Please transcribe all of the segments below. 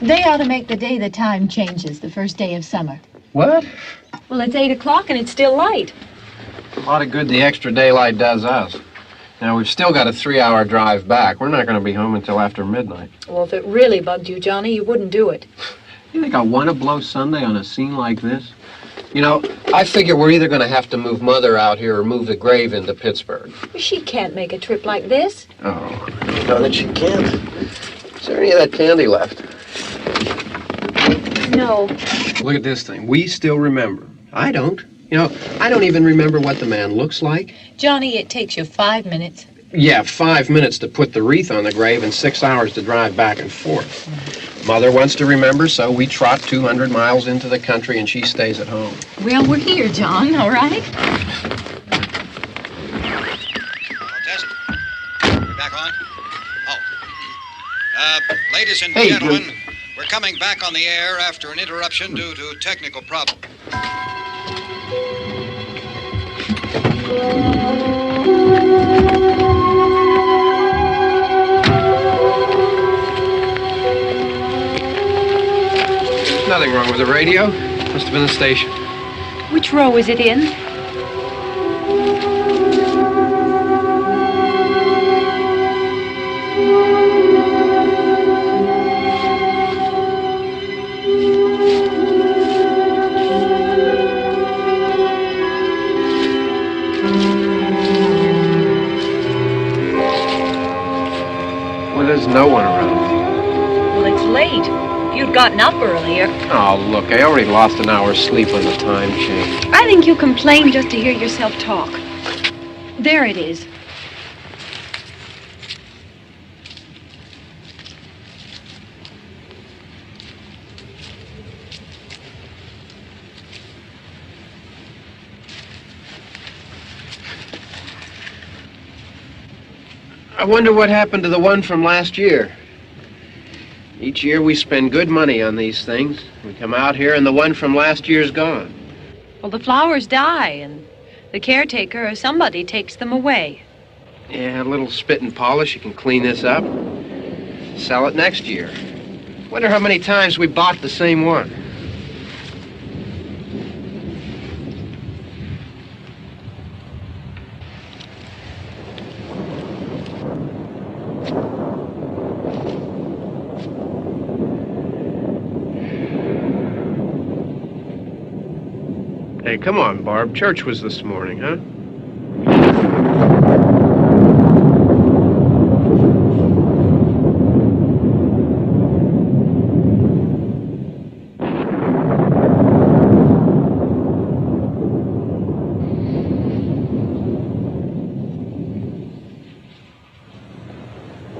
They ought to make the day the time changes, the first day of summer. What? Well, it's 8 o'clock and it's still light. A lot of good the extra daylight does us. Now, we've still got a 3-hour drive back. We're not going to be home until after midnight. Well, if it really bugged you, Johnny, you wouldn't do it. You think I want to blow Sunday on a scene like this? You know, I figure we're either going to have to move Mother out here or move the grave into Pittsburgh. She can't make a trip like this. Oh, no, that she can't. Is there any of that candy left? No. Look at this thing. We still remember. I don't. You know, I don't even remember what the man looks like. Johnny, it takes you 5 minutes. Yeah, 5 minutes to put the wreath on the grave and 6 hours to drive back and forth. Mother wants to remember, so we trot 200 miles into the country and she stays at home. Well, we're here, John, all right? Test. We're back on? Oh. Ladies and gentlemen, we're coming back on the air after an interruption due to technical problem. There's nothing wrong with the radio. Must have been the station. Which row is it in? Well, there's no one around. Well, it's late. If you'd gotten up earlier. Oh, look, I already lost an hour's sleep on the time change. I think you complain just to hear yourself talk. There it is. I wonder what happened to the one from last year. Each year we spend good money on these things. We come out here and the one from last year's gone. Well, the flowers die, and the caretaker or somebody takes them away. Yeah, a little spit and polish. You can clean this up. Sell it next year. Wonder how many times we bought the same one. Hey, come on, Barb. Church was this morning, huh?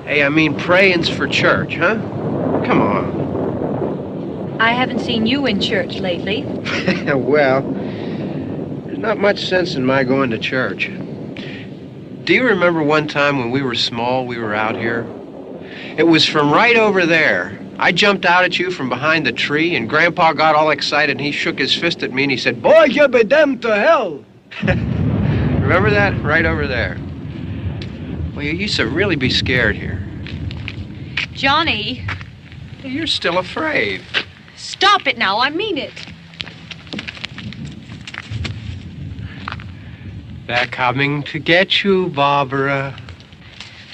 Hey, I mean praying's for church, huh? Come on. I haven't seen you in church lately. Well, there's not much sense in my going to church. Do you remember one time when we were small, we were out here? It was from right over there. I jumped out at you from behind the tree, and Grandpa got all excited, and he shook his fist at me, and he said, "Boy, you'll be damned to hell." Remember that? Right over there. Well, you used to really be scared here. Johnny. You're still afraid. Stop it now. I mean it. They're coming to get you, Barbara.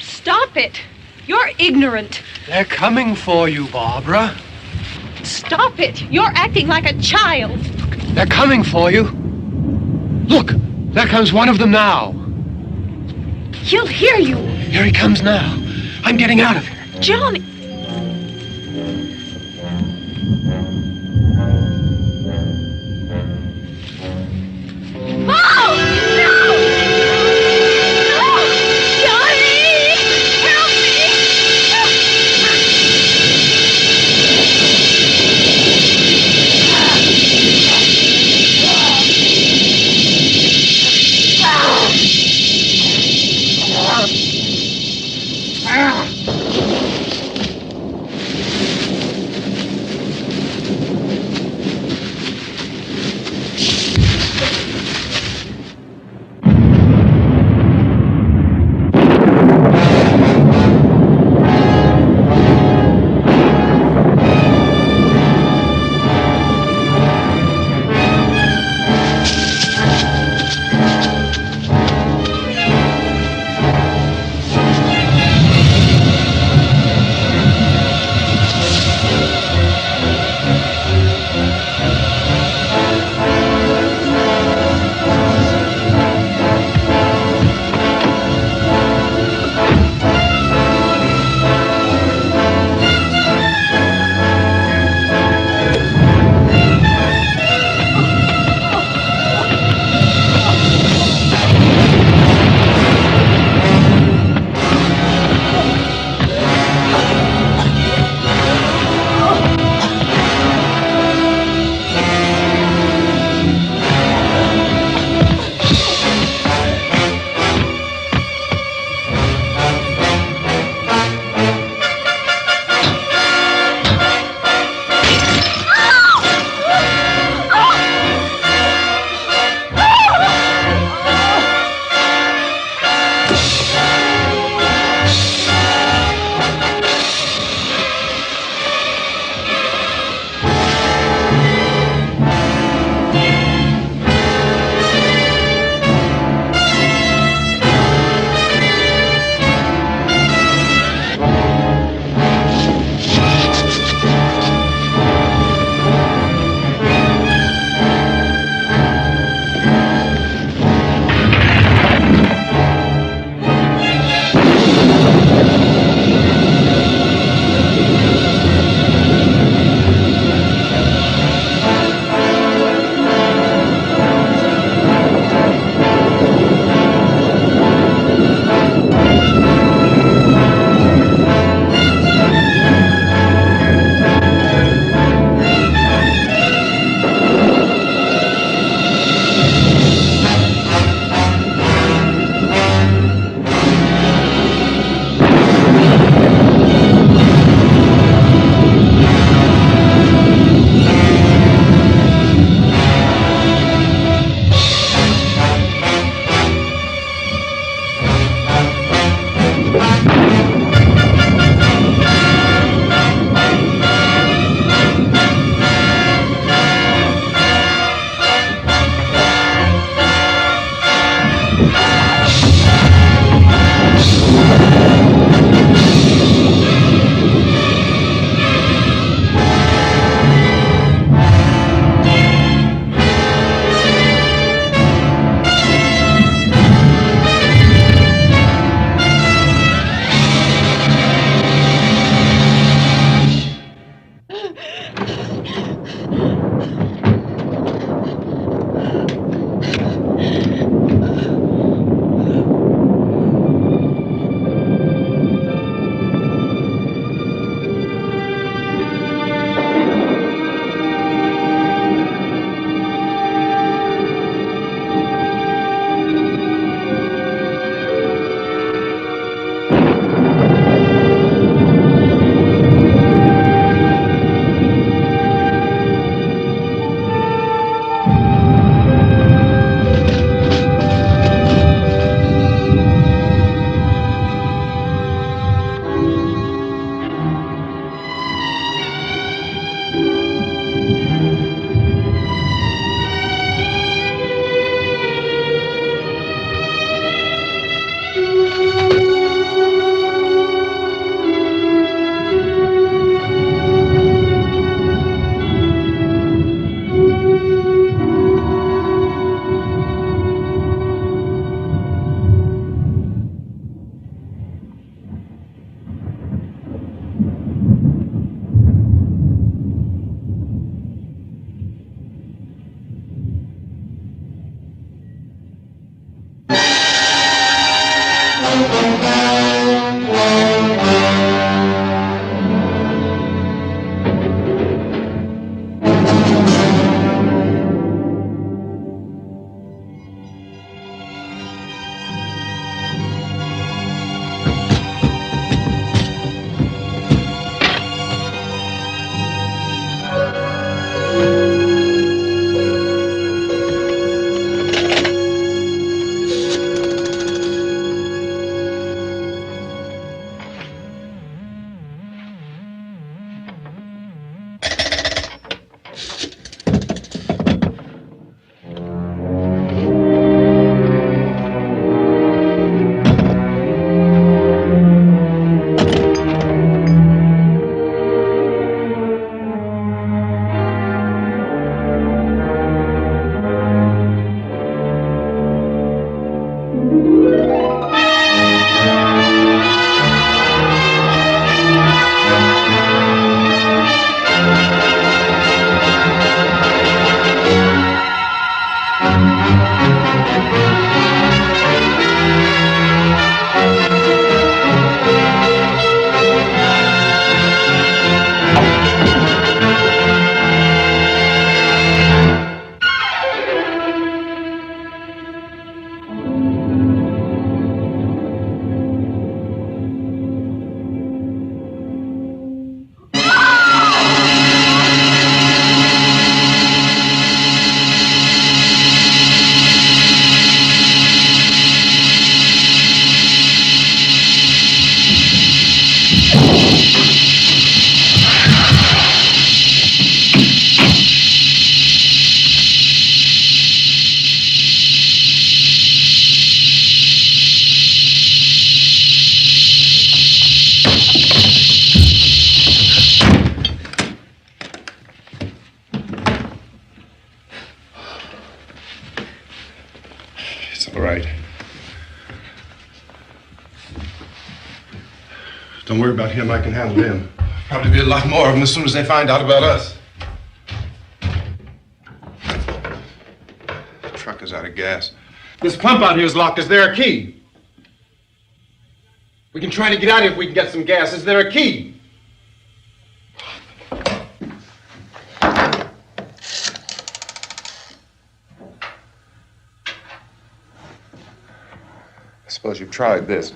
Stop it. You're ignorant. They're coming for you, Barbara. Stop it. You're acting like a child. They're coming for you. Look, there comes one of them now. He'll hear you. Here he comes now. I'm getting out of here. Johnny. Oh, no! No! Johnny! Help me! Don't worry about him. I can handle him. Probably be a lot more of them as soon as they find out about us. The truck is out of gas. This pump out here is locked. Is there a key? We can try to get out of here if we can get some gas. Is there a key? I suppose you've tried this.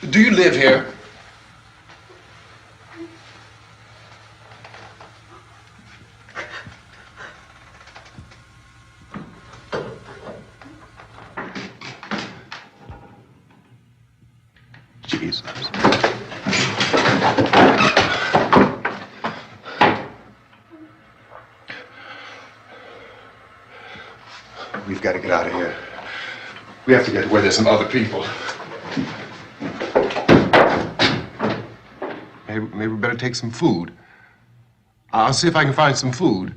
Do you live here? Jesus. We've got to get out of here. We have to get where there's some other people. Maybe we better take some food. I'll see if I can find some food.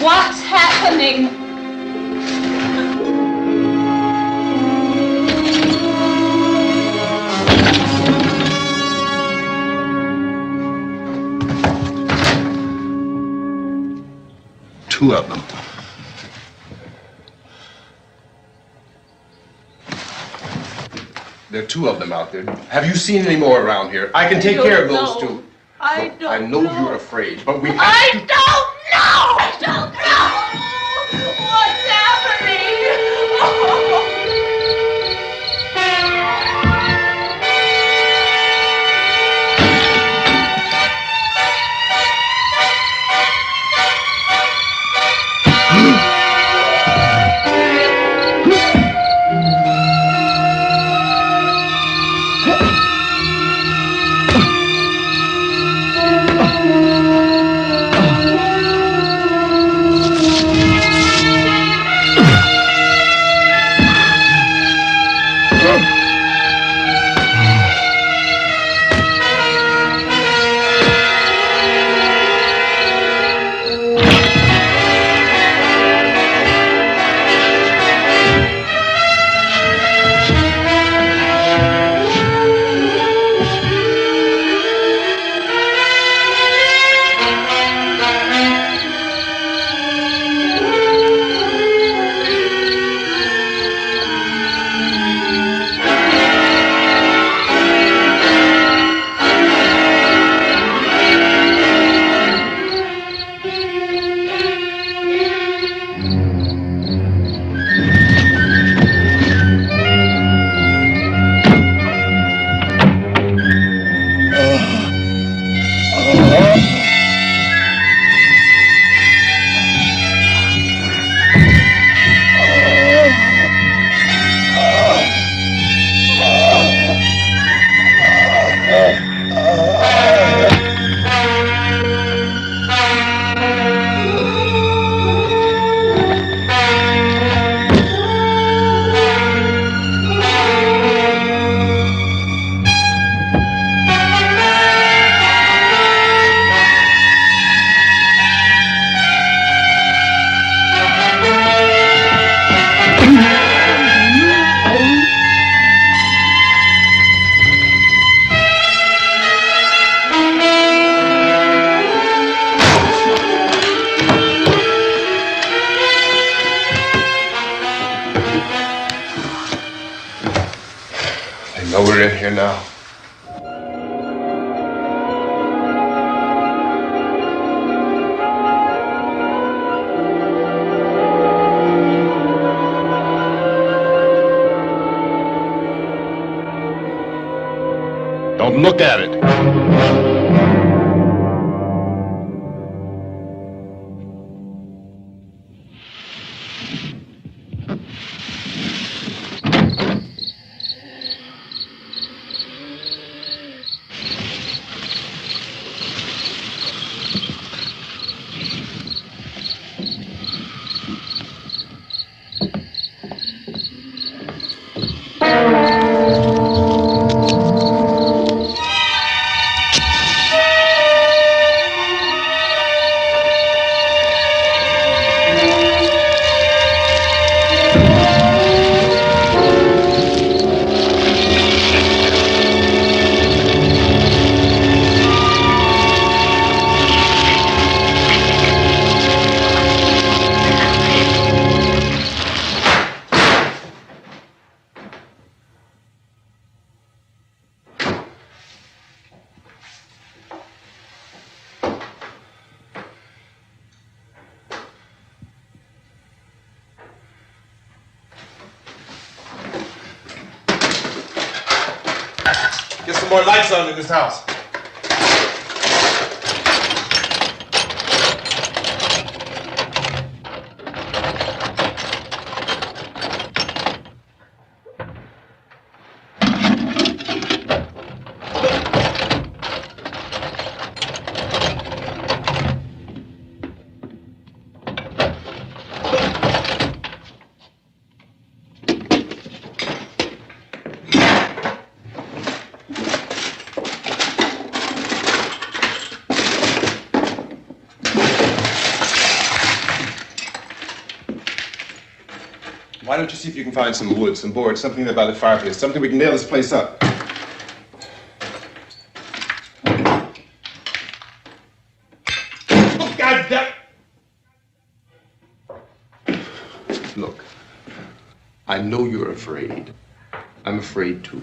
What's happening? Two of them. There are two of them out there. Have you seen any more around here? I can take care of those two. I know you're afraid, but we have to... I don't know! I don't know! What's happening? Oh. We're in here now. job. Look at it. Get some more lights on in this house. Why don't you see if you can find some wood, some board, something there by the fireplace, something we can nail this place up. Oh, God damn! Look, I know you're afraid. I'm afraid too.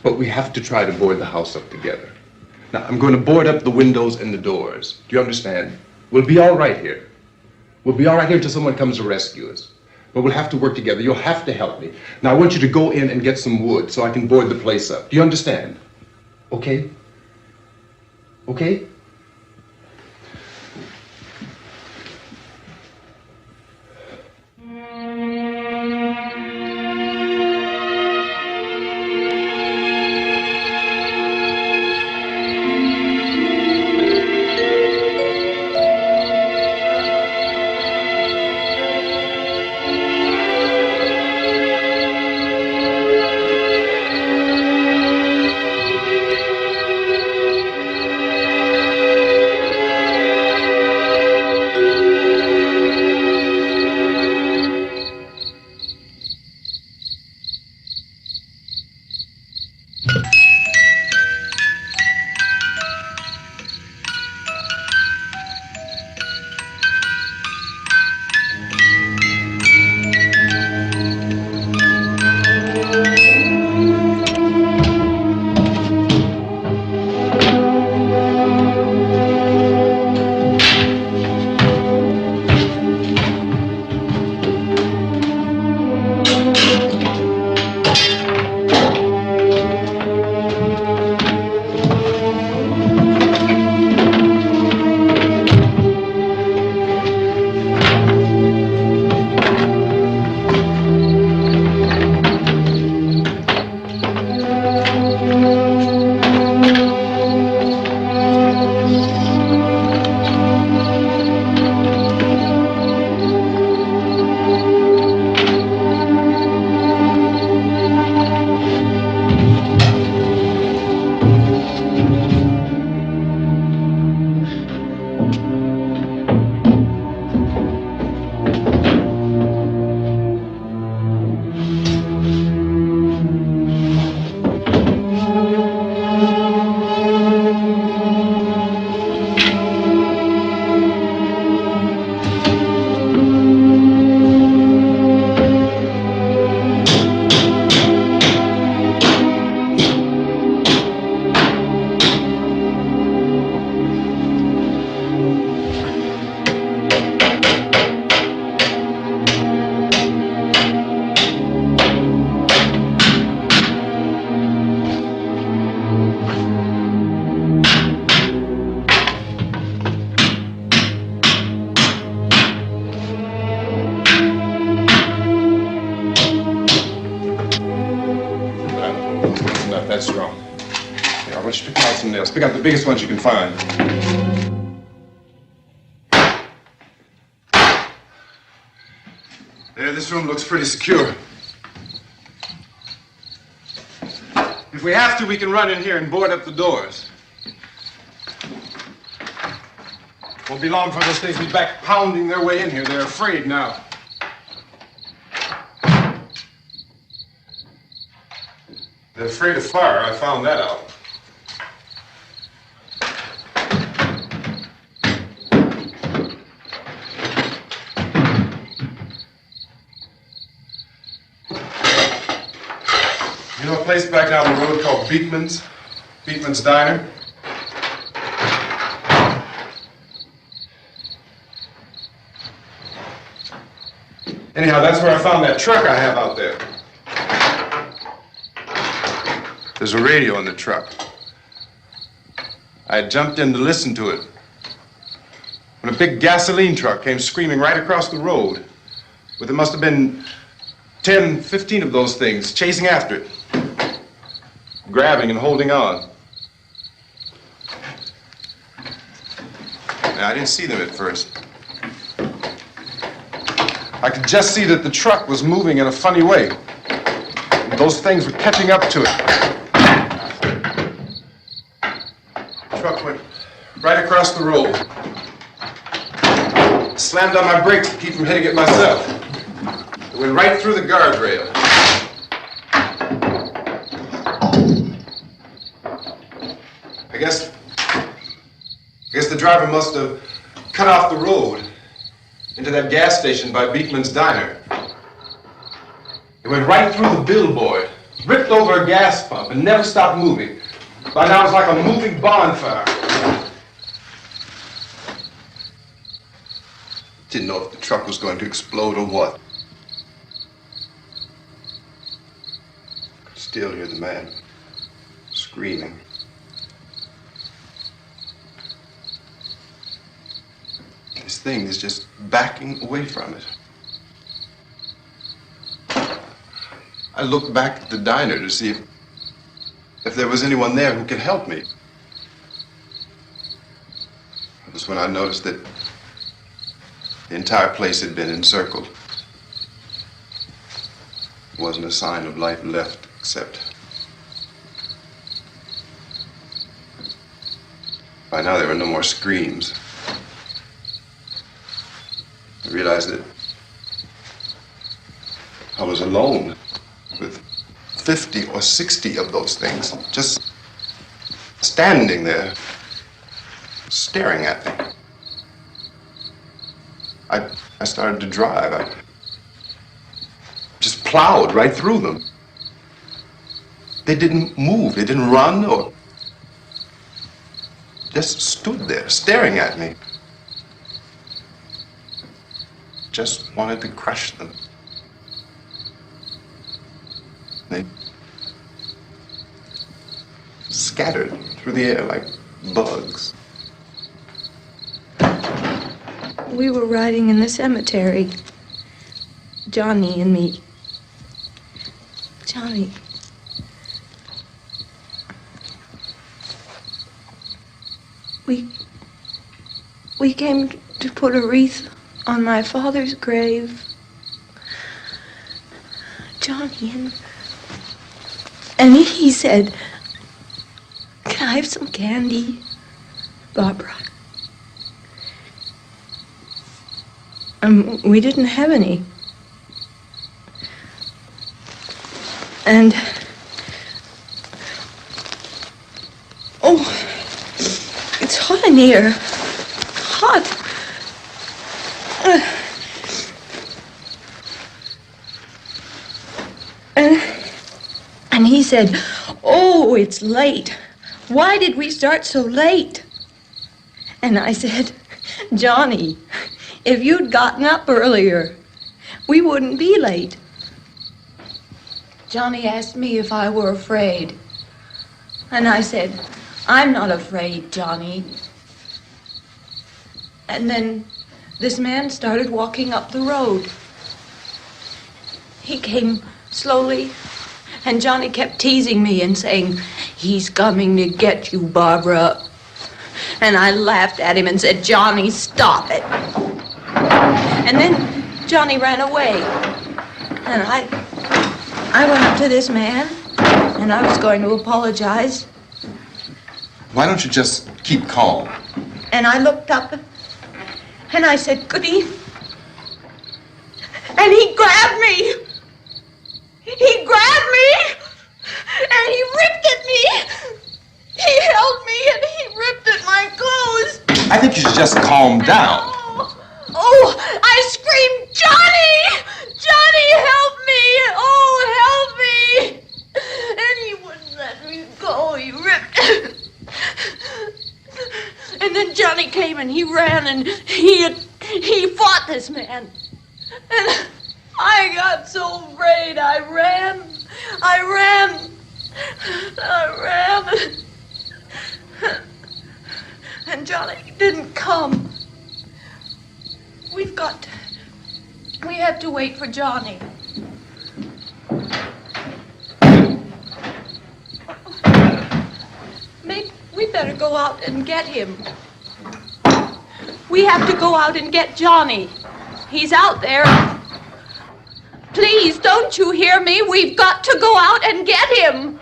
But we have to try to board the house up together. Now, I'm going to board up the windows and the doors. Do you understand? We'll be all right here. We'll be all right here until someone comes to rescue us. But we'll have to work together. You'll have to help me. Now, I want you to go in and get some wood so I can board the place up. Do you understand? Okay? Okay? out some nails. Pick out the biggest ones you can find. There, this room looks pretty secure. If we have to, we can run in here and board up the doors. Won't be long before those things be back pounding their way in here. They're afraid now. They're afraid of fire. I found that out. You know a place back down the road called Beekman's? Beekman's Diner? Anyhow, that's where I found that truck I have out there. There's a radio in the truck. I had jumped in to listen to it when a big gasoline truck came screaming right across the road with, it must have been 10, 15 of those things chasing after it, grabbing and holding on. Now, I didn't see them at first. I could just see that the truck was moving in a funny way. Those things were catching up to it. The truck went right across the road. Slammed on my brakes to keep from hitting it myself. It went right through the guardrail. I guess the driver must have cut off the road into that gas station by Beekman's Diner. It went right through the billboard, ripped over a gas pump, and never stopped moving. By now, it was like a moving bonfire. Didn't know if the truck was going to explode or what. Could still hear the man screaming. This thing is just backing away from it. I looked back at the diner to see if there was anyone there who could help me. It was when I noticed that the entire place had been encircled. There wasn't a sign of life left except... By now there were no more screams. I realized that I was alone with 50 or 60 of those things, just standing there, staring at me. I started to drive. I just plowed right through them. They didn't move, they didn't run or just stood there staring at me. Just wanted to crush them. They scattered through the air like bugs. We were riding in the cemetery, Johnny and me. Johnny. We came to put a wreath on my father's grave. Johnny, and he said, "Can I have some candy, Barbara?" We didn't have any. And, oh, it's hot in here. Hot. And he said, "Oh, it's late. Why did we start so late?" And I said, "Johnny, if you'd gotten up earlier, we wouldn't be late." Johnny asked me if I were afraid. And I said, "I'm not afraid, Johnny." And then this man started walking up the road. He came slowly And Johnny kept teasing me and saying, "He's coming to get you, Barbara." And I laughed at him and said, "Johnny, stop it." And then Johnny ran away. And I went up to this man, and I was going to apologize. Why don't you just keep calm? And I looked up, and I said, "Good evening." And he grabbed me. He grabbed me, and he ripped at me. He held me, and he ripped at my clothes. I think you should just calm down. Oh, I screamed, "Johnny! Johnny, help me! Oh, help me!" And he wouldn't let me go. He ripped. And then Johnny came and he ran and he fought this man. And I got so afraid. I ran. And Johnny didn't come. We have to wait for Johnny. We better go out and get him. We have to go out and get Johnny. He's out there. Please, don't you hear me? We've got to go out and get him.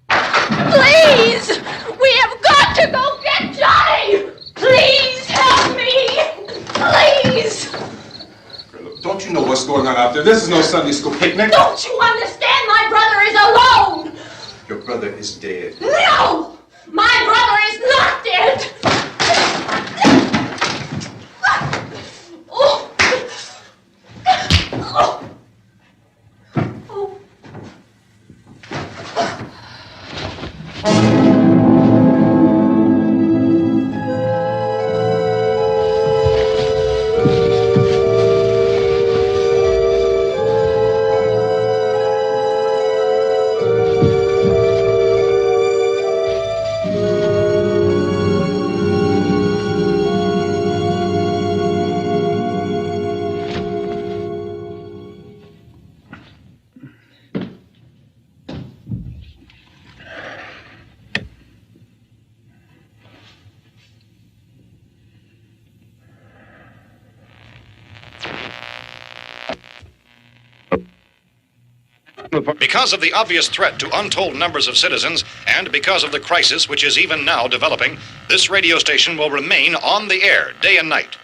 Please! We have got to go get Johnny! Please help me! Please! Look, don't you know what's going on out there? This is no Sunday school picnic. Don't you understand? My brother is alone! Your brother is dead. No! My brother is not dead! Oh. Oh. Oh. Because of the obvious threat to untold numbers of citizens, and because of the crisis which is even now developing, this radio station will remain on the air day and night.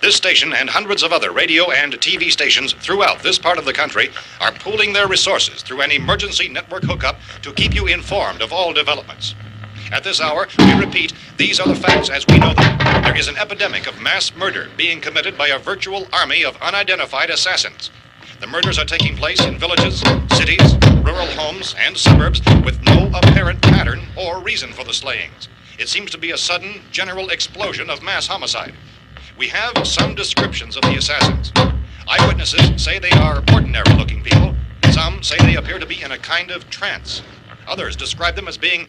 This station and hundreds of other radio and TV stations throughout this part of the country are pooling their resources through an emergency network hookup to keep you informed of all developments. At this hour, we repeat, these are the facts as we know them. There is an epidemic of mass murder being committed by a virtual army of unidentified assassins. The murders are taking place in villages, cities, rural homes, and suburbs with no apparent pattern or reason for the slayings. It seems to be a sudden, general explosion of mass homicide. We have some descriptions of the assassins. Eyewitnesses say they are ordinary-looking people. Some say they appear to be in a kind of trance. Others describe them as being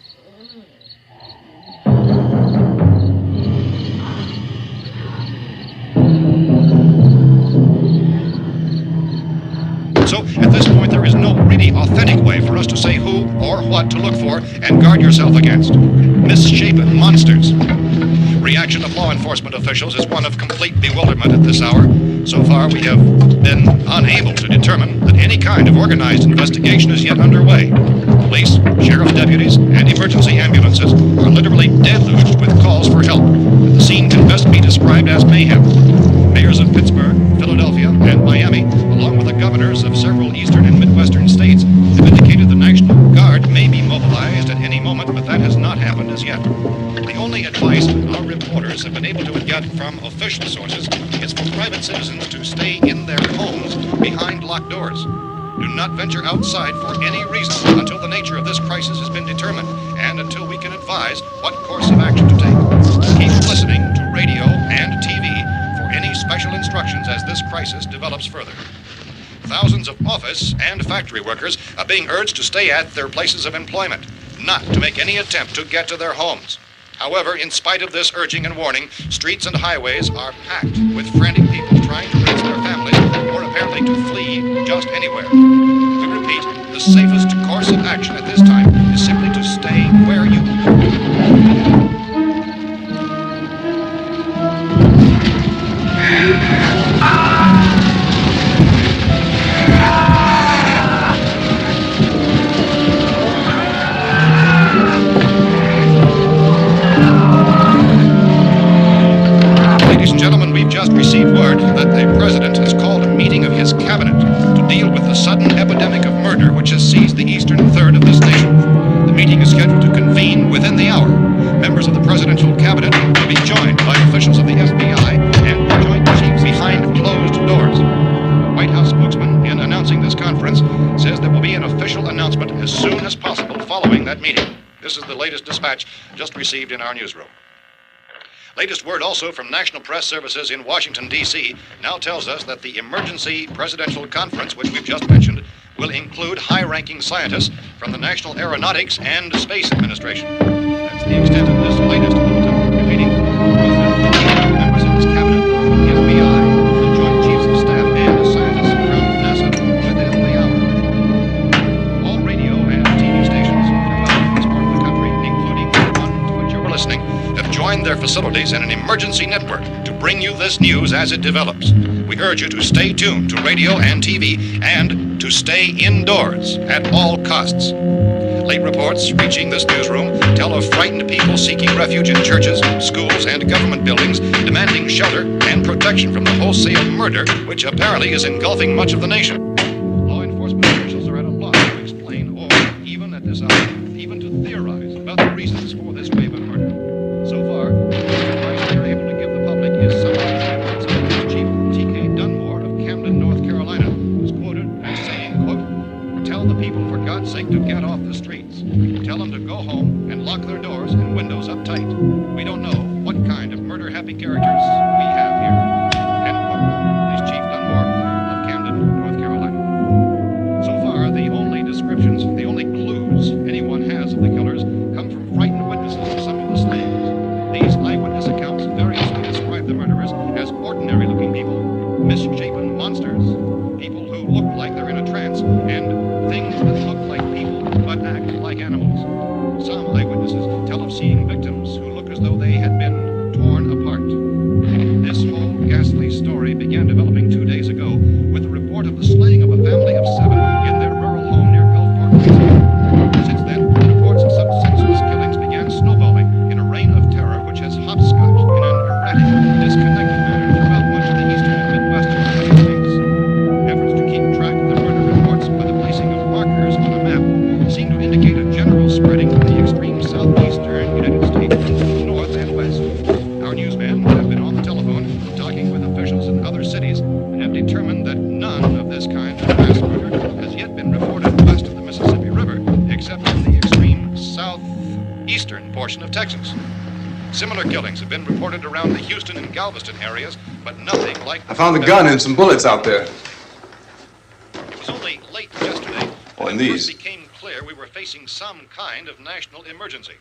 So, at this point, there is no really authentic way for us to say who or what to look for and guard yourself against. Misshapen monsters. Reaction of law enforcement officials is one of complete bewilderment at this hour. So far, we have been unable to determine that any kind of organized investigation is yet underway. Police, sheriff deputies, and emergency ambulances are literally deluged with calls for help. The scene can best be described as mayhem. Mayors of Pittsburgh, Philadelphia, and Miami, along with the governors of several eastern and midwestern states, have indicated the National Guard may be mobilized at any moment, but that has not happened as yet. The only advice our reporters have been able to get from official sources is for private citizens to stay in their homes behind locked doors. Do not venture outside for any reason until the nature of this crisis has been determined and until we can advise what course of action to take. Keep listening to radio and TV for any special instructions as this crisis develops further. Thousands of office and factory workers are being urged to stay at their places of employment, not to make any attempt to get to their homes. However, in spite of this urging and warning, streets and highways are packed with frantic people trying to raise their families or apparently to flee just anywhere. We repeat, repeat, the safest course of action at this time is simply to stay where you are. Ladies and gentlemen, we've just received word that the President has called a meeting of his cabinet to deal with the sudden epidemic of murder which has seized the eastern third of this nation. The meeting is scheduled to convene within the hour. Members of the presidential cabinet will be joined by officials of the FBI and joint chiefs behind closed doors. The White House spokesman, in announcing this conference, says there will be an official announcement as soon as possible following that meeting. This is the latest dispatch just received in our newsroom. Latest word also from National Press Services in Washington, D.C. now tells us that the emergency presidential conference, which we've just mentioned, will include high-ranking scientists from the National Aeronautics and Space Administration. That's the extent of this latest bulletin. Repeating, members of his cabinet, the FBI, the Joint Chiefs of Staff, and scientists from NASA within the hour. All radio and TV stations throughout this part of the country, including the one to which you're listening, have joined their facilities in an emergency network to bring you this news as it develops. We urge you to stay tuned to radio and TV and to stay indoors at all costs. Late reports reaching this newsroom tell of frightened people seeking refuge in churches, schools, and government buildings, demanding shelter and protection from the wholesale murder which apparently is engulfing much of the nation. Law enforcement officials are at a loss to explain or, even at this hour, even to theorize about the reasons for this wave of murder. So far, the advice they're able to give the public is some Chief T.K. Dunmore of Camden, North Carolina, who's quoted as saying, quote, "Tell the people for God's sake to get off the streets. Tell them to go home and lock their doors and windows up tight. We don't know what kind of murder-happy characters we have here." End quote. This Chief Dunmore of Camden, North Carolina. So far, the only descriptions, the only clues anyone has of the killers come from frightened witnesses to some of the slayings. These eyewitness accounts variously describe the murderers as ordinary-looking people, misshapen monsters, people who look like they're in a trance, and things that look like people but act like animals. Some eyewitnesses tell of seeing victims who look as though they had been torn apart. This whole ghastly story began developing 2 days ago with the report of the slaying of a family of 7 in their rural home near Gulfport, Louisiana. Since then, reports of such senseless killings began snowballing in a reign of terror which has hopscotched in an erratic, disconnected manner throughout much of the eastern and midwestern United States. Efforts to keep track of the murder reports by the placing of markers on a map seem to indicate a general spreading from the extreme southeastern United States to the north and west. Our newsmen have been on the telephone talking with officials in other cities and have determined that none of this kind of mass murder has yet been reported west of the Mississippi River, except in the extreme southeastern portion of Texas. Similar killings have been reported around the Houston and Galveston areas, but nothing like... I found a gun and some bullets out there. It was only late yesterday Oh, that and it these. first became clear we were facing some kind of national emergency.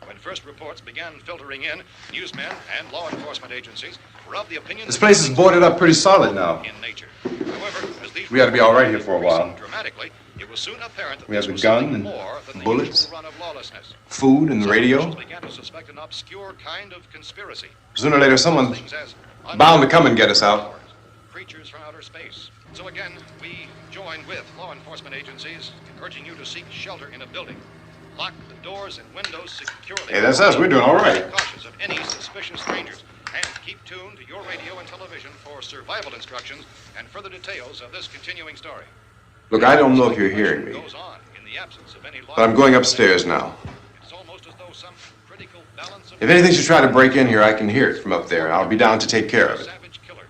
When first reports began filtering in, newsmen and law enforcement agencies were of the opinion... This place is boarded up pretty solid now. ...in nature. However, as these We ought to be all right here for a while. dramatically, it was soon apparent that We have this the was gun something and more than the bullets, usual run of lawlessness. food and the Some radio. officials began to suspect an obscure kind of conspiracy. Sooner or later, someone's Things as bound to come and get us out. creatures from outer space. So again, we joined with law enforcement agencies in urging you to seek shelter in a building. Lock the doors and windows securely. Hey, that's us. We're doing all right. Be cautious of any suspicious strangers. And keep tuned to your radio and television for survival instructions and further details of this continuing story. Look, I don't know if you're hearing me, Goes on in the absence of any but I'm going upstairs now. It's almost as though some critical balance of If anything should try to break in here, I can hear it from up there. I'll be down to take care of it. savage killers.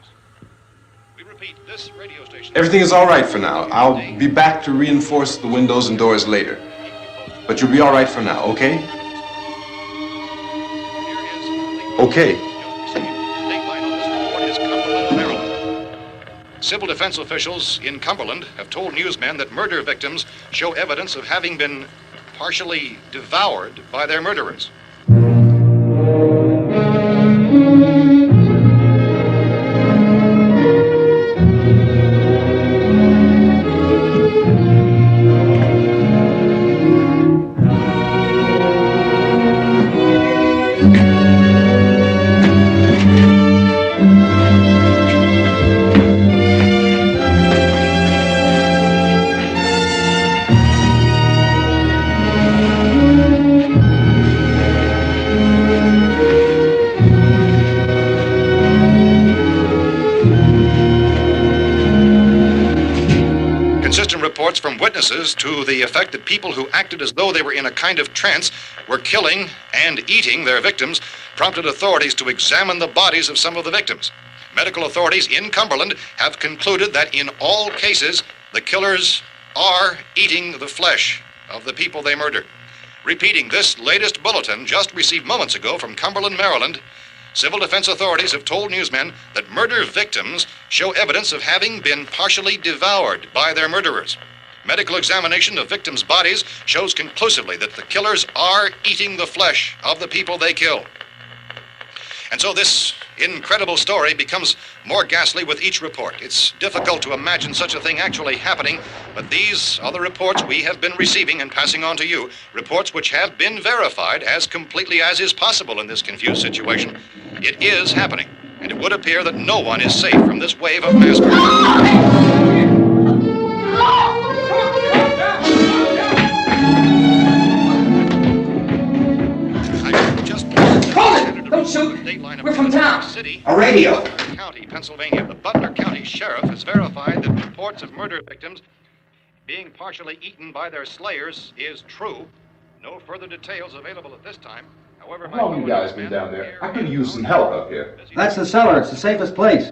We repeat, this radio station... Everything is all right for now. I'll be back to reinforce the windows and doors later. But you'll be all right for now, okay? Okay. Dateline on this report is Cumberland, Maryland. Civil defense officials in Cumberland have told newsmen that murder victims show evidence of having been partially devoured by their murderers. reports from witnesses to the effect that people who acted as though they were in a kind of trance were killing and eating their victims prompted authorities to examine the bodies of some of the victims. Medical authorities in Cumberland have concluded that in all cases, the killers are eating the flesh of the people they murdered. Repeating this latest bulletin just received moments ago from Cumberland, Maryland, civil defense authorities have told newsmen that murder victims show evidence of having been partially devoured by their murderers. Medical examination of victims' bodies shows conclusively that the killers are eating the flesh of the people they kill. And so this incredible story becomes more ghastly with each report. It's difficult to imagine such a thing actually happening, but these are the reports we have been receiving and passing on to you, reports which have been verified as completely as is possible in this confused situation. It is happening, and it would appear that no one is safe from this wave of mass murder. Don't shoot! We're from town. A radio. County, Pennsylvania. The Butler County Sheriff has verified that reports of murder victims being partially eaten by their slayers is true. No further details available at this time. However, How long you guys been down there? I could use some help up here. That's the cellar. It's the safest place.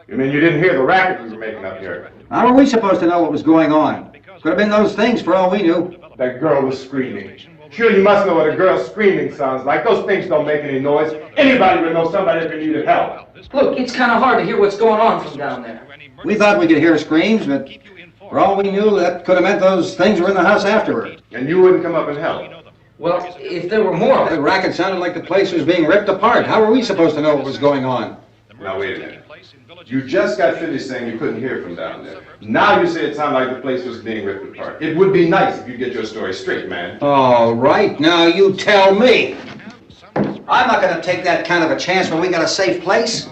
You mean you didn't hear the racket we were making up here? How were we supposed to know what was going on? Could have been those things for all we knew. That girl was screaming. Sure, you must know what a girl screaming sounds like. Those things don't make any noise. Anybody would know somebody if they needed help. Look, it's kind of hard to hear what's going on from down there. We thought we could hear screams, but for all we knew, that could have meant those things were in the house afterward. And you wouldn't come up and help? Well, if there were more of The them... racket sounded like the place was being ripped apart. How were we supposed to know what was going on? Now, wait a minute. You just got finished saying you couldn't hear from down there. Now you say it sounded like the place was being ripped apart. It would be nice if you get your story straight, man. All right, now you tell me. I'm not going to take that kind of a chance when we got a safe place.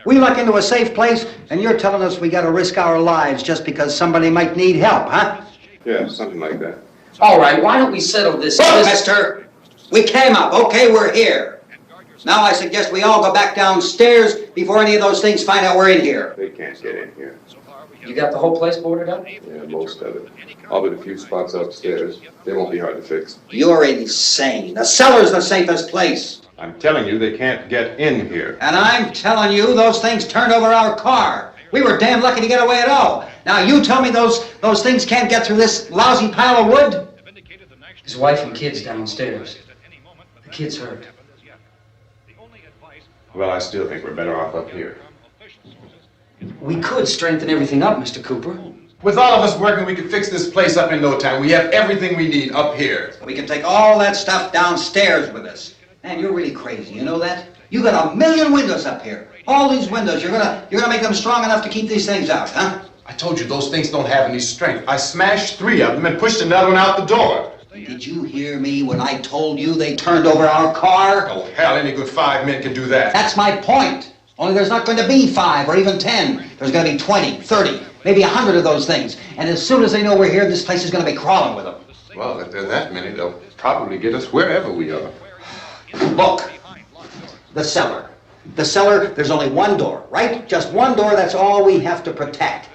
We luck into a safe place, and you're telling us we got to risk our lives just because somebody might need help, huh? Yeah, something like that. All right, why don't we settle this... Look, mister, we came up. Okay, we're here. Now I suggest we all go back downstairs before any of those things find out we're in here. They can't get in here. You got the whole place boarded up? Yeah, most of it. All but a few spots upstairs. They won't be hard to fix. You're insane. The cellar's the safest place. I'm telling you, they can't get in here. And I'm telling you, those things turned over our car. We were damn lucky to get away at all. Now you tell me those things can't get through this lousy pile of wood? His wife and kids downstairs. The kid's hurt. Well, I still think we're better off up here. We could strengthen everything up, Mr. Cooper. With all of us working, we could fix this place up in no time. We have everything we need up here. We can take all that stuff downstairs with us. Man, you're really crazy, you know that? You got 1,000,000 windows up here. All these windows, you're gonna make them strong enough to keep these things out, huh? I told you, those things don't have any strength. I smashed 3 of them and pushed another one out the door. Did you hear me when I told you they turned over our car? Oh, hell, any good 5 men can do that. That's my point. Only there's not going to be 5 or even 10. There's going to be 20, 30, maybe 100 of those things. And as soon as they know we're here, this place is going to be crawling with them. Well, if there are that many, they'll probably get us wherever we are. Look, the cellar. The cellar, there's only one door, right? Just one door, that's all we have to protect.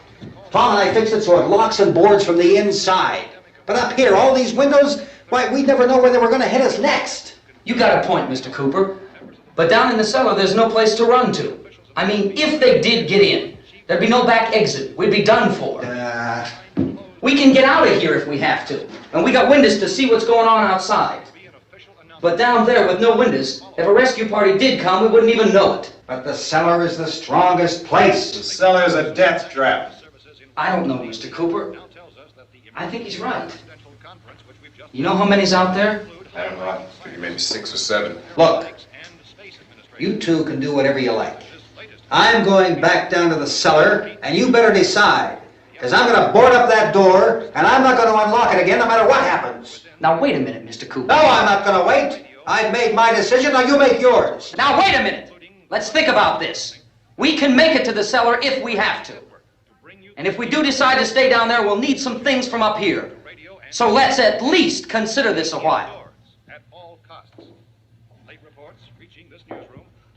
Tom and I fixed it so it locks and boards from the inside. But up here, all these windows, why, we'd never know where they were going to hit us next. You got a point, Mr. Cooper. But down in the cellar, there's no place to run to. I mean, if they did get in, there'd be no back exit. We'd be done for. We can get out of here if we have to. And we got windows to see what's going on outside. But down there with no windows, if a rescue party did come, we wouldn't even know it. But the cellar is the strongest place. The cellar's a death trap. I don't know, Mr. Cooper. I think he's right. You know how many's out there? I don't know. I figure maybe 6 or 7. Look, you two can do whatever you like. I'm going back down to the cellar, and you better decide. Because I'm going to board up that door, and I'm not going to unlock it again no matter what happens. Now, wait a minute, Mr. Cooper. No, I'm not going to wait. I've made my decision, now you make yours. Now, wait a minute. Let's think about this. We can make it to the cellar if we have to. And if we do decide to stay down there, we'll need some things from up here. So let's at least consider this a while.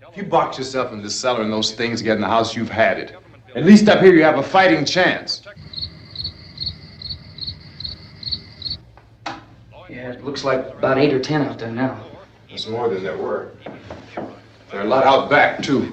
If you box yourself in this cellar and those things get in the house, you've had it. At least up here you have a fighting chance. Yeah, it looks like about 8 or 10 out there now. There's more than there were. There are a lot out back, too.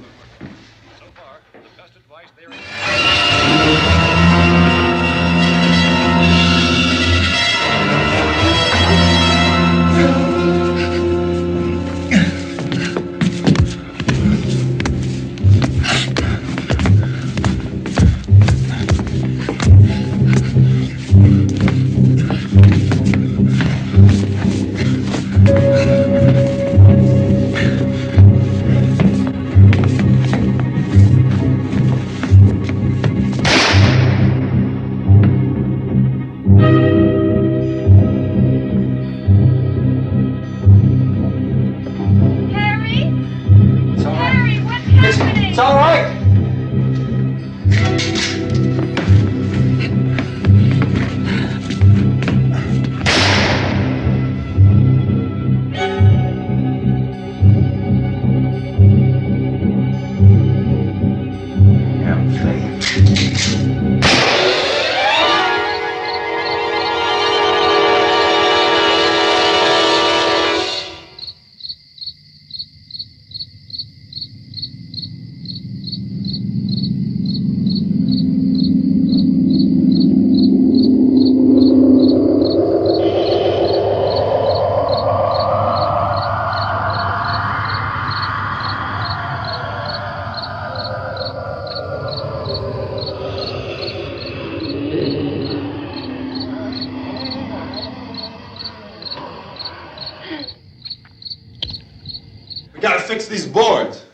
We gotta fix these boards.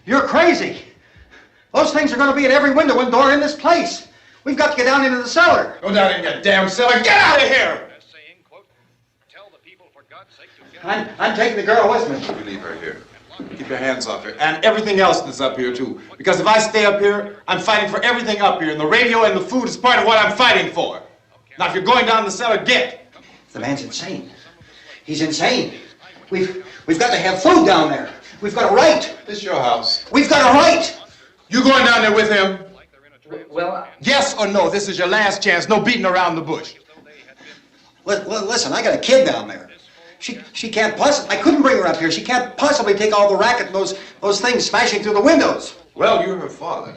You're crazy. Those things are going to be at every window and door in this place. We've got to get down into the cellar. Go down in your damn cellar. Get out of here! I'm taking the girl with me. You leave her here. Keep your hands off her. And everything else that's up here, too. Because if I stay up here, I'm fighting for everything up here. And the radio and the food is part of what I'm fighting for. Now, if you're going down the cellar, get. The man's insane. He's insane. We've got to have food down there. We've got a right. This is your house. We've got a right. You going down there with him? Well, yes or no? This is your last chance. No beating around the bush. Listen, I got a kid down there. She can't possibly. I couldn't bring her up here. She can't possibly take all the racket and those things smashing through the windows. Well, you're her father.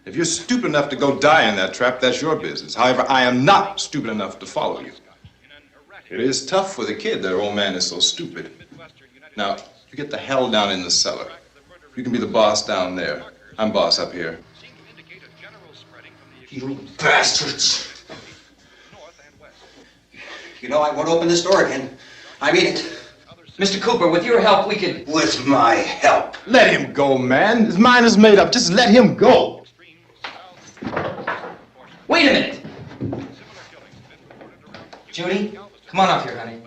If you're stupid enough to go die in that trap, that's your business. However, I am not stupid enough to follow you. It is tough for the kid that old man is so stupid. Now, you get the hell down in the cellar. You can be the boss down there. I'm boss up here. You bastards. You know, I won't open this door again. I mean it. Mr. Cooper, with your help, we could... With my help. Let him go, man. His mind is made up. Just let him go. Wait a minute. Judy, come on up here, honey.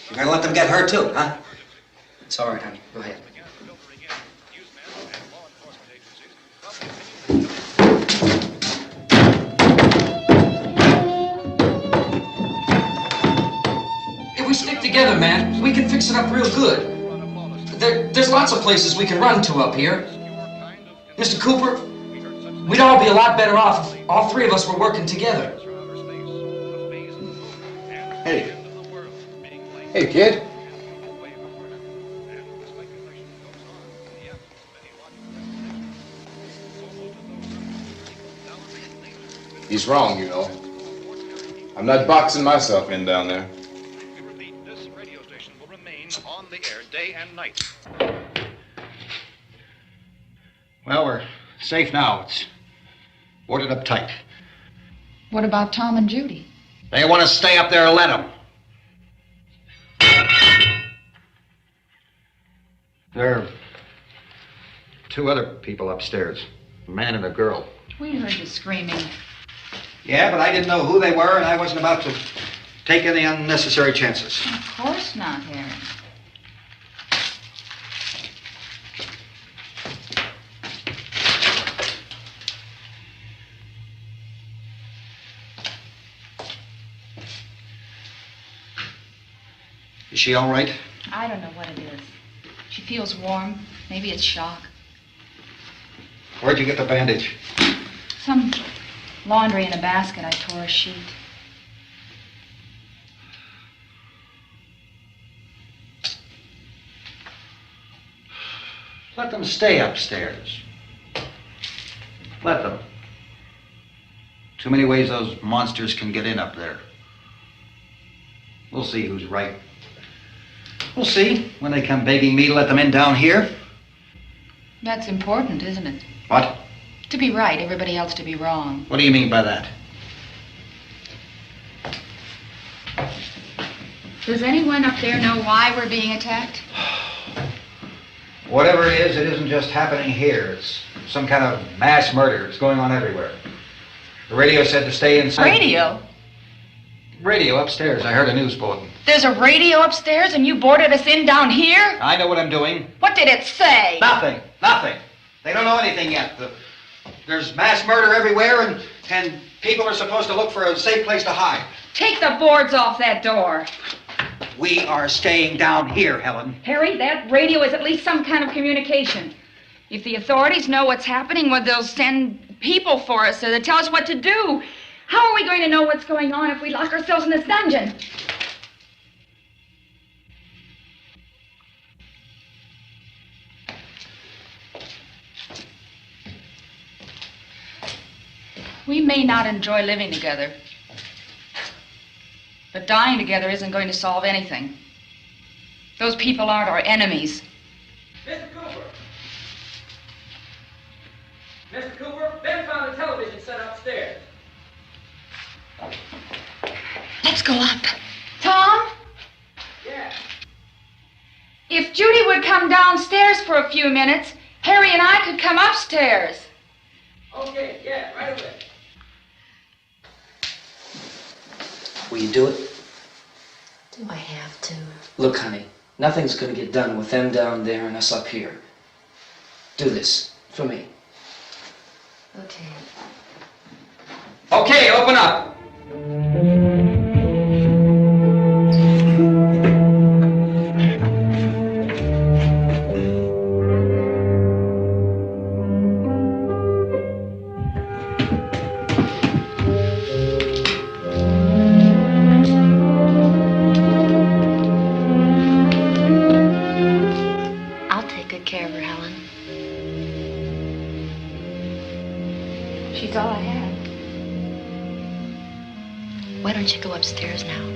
You're gonna let them get hurt too, huh? It's all right, honey. Go ahead. If we stick together, man, we can fix it up real good. There's lots of places we can run to up here. Mr. Cooper, we'd all be a lot better off if all three of us were working together. Hey. Hey, kid. He's wrong, you know. I'm not boxing myself in down there. We repeat, this radio station will remain on the air day and night. Well, we're safe now. It's boarded up tight. What about Tom and Judy? They want to stay up there, let them. There are two other people upstairs, a man and a girl. We heard you screaming. Yeah, but I didn't know who they were, and I wasn't about to take any unnecessary chances. Of course not, Harry. Is she all right? I don't know what it is. She feels warm. Maybe it's shock. Where'd you get the bandage? Some laundry in a basket. I tore a sheet. Let them stay upstairs. Let them. Too many ways those monsters can get in up there. We'll see who's right. We'll see when they come begging me to let them in down here. That's important, isn't it? What? To be right, everybody else to be wrong. What do you mean by that? Does anyone up there know why we're being attacked? Whatever it isn't just happening here. It's some kind of mass murder. It's going on everywhere. The radio said to stay inside. Radio? Radio upstairs. I heard a news bulletin. There's a radio upstairs and you boarded us in down here? I know what I'm doing. What did it say? Nothing. Nothing. They don't know anything yet. There's mass murder everywhere, and people are supposed to look for a safe place to hide. Take the boards off that door. We are staying down here, Helen. Harry, that radio is at least some kind of communication. If the authorities know what's happening, well, they'll send people for us to tell us what to do. How are we going to know what's going on if we lock ourselves in this dungeon? We may not enjoy living together, but dying together isn't going to solve anything. Those people aren't our enemies. Mr. Cooper! Mr. Cooper, Ben found a television set upstairs. Let's go up. Tom? Yeah. If Judy would come downstairs for a few minutes, Harry and I could come upstairs. Okay, yeah, right away. Will you do it? Do I have to? Look, honey, nothing's gonna get done with them down there and us up here. Do this for me. Okay. Okay, open up. I'll take good care of her, Helen. She's all I have. Why don't you go upstairs now?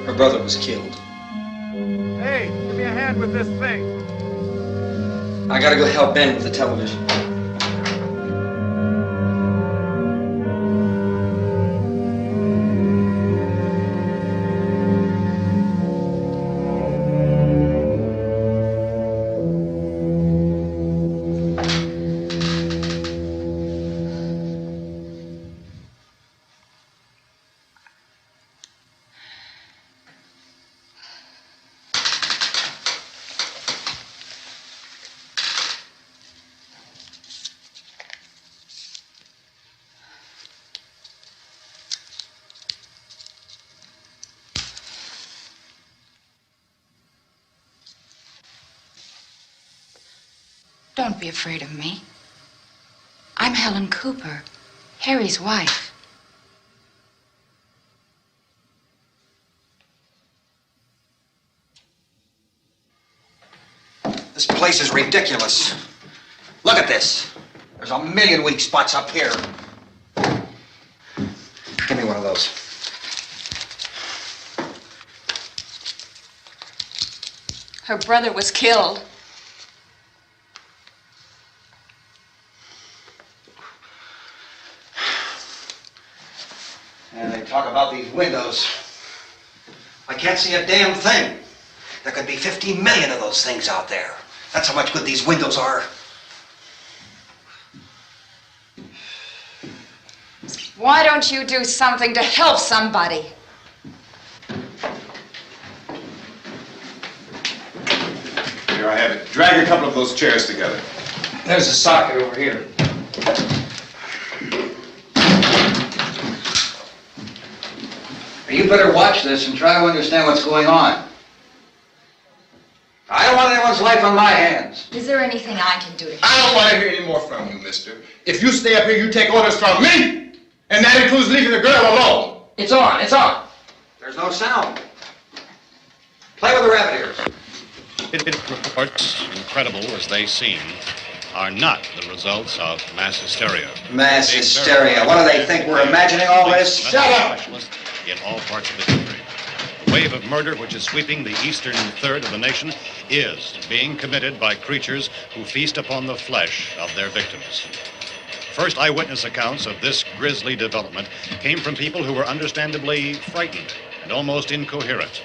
Her brother was killed. Hey, give me a hand with this thing. I gotta go help Ben with the television. Don't be afraid of me. I'm Helen Cooper, Harry's wife. This place is ridiculous. Look at this. There's a million weak spots up here. Give me one of those. Her brother was killed. And they talk about these windows. I can't see a damn thing. There could be 15 million of those things out there. That's how much good these windows are. Why don't you do something to help somebody? Here I have it. Drag a couple of those chairs together. There's a socket over here. You better watch this and try to understand what's going on. I don't want anyone's life on my hands. Is there anything I can do to help? I don't want to hear any more from you, mister. If you stay up here, you take orders from me. And that includes leaving the girl alone. It's on, it's on. There's no sound. Play with the rabbit ears. Reports, incredible as they seem, are not the results of mass hysteria. Mass hysteria. What do they think? We're imagining all this? Shut up! In all parts of the country. The wave of murder which is sweeping the eastern third of the nation is being committed by creatures who feast upon the flesh of their victims. First eyewitness accounts of this grisly development came from people who were understandably frightened and almost incoherent.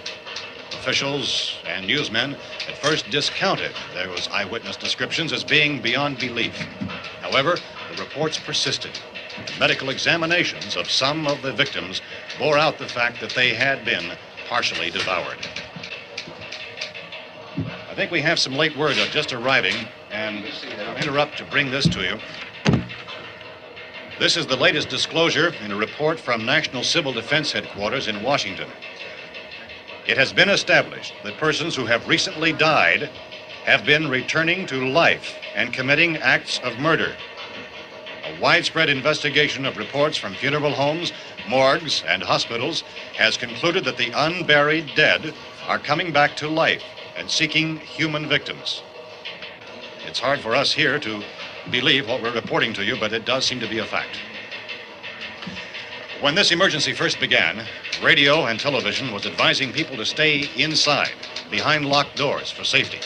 Officials and newsmen at first discounted those eyewitness descriptions as being beyond belief. However, the reports persisted. And medical examinations of some of the victims bore out the fact that they had been partially devoured. I think we have some late word just arriving, and I'll interrupt to bring this to you. This is the latest disclosure in a report from National Civil Defense Headquarters in Washington. It has been established that persons who have recently died have been returning to life and committing acts of murder. A widespread investigation of reports from funeral homes, morgues, and hospitals has concluded that the unburied dead are coming back to life and seeking human victims. It's hard for us here to believe what we're reporting to you, but it does seem to be a fact. When this emergency first began, radio and television was advising people to stay inside, behind locked doors for safety.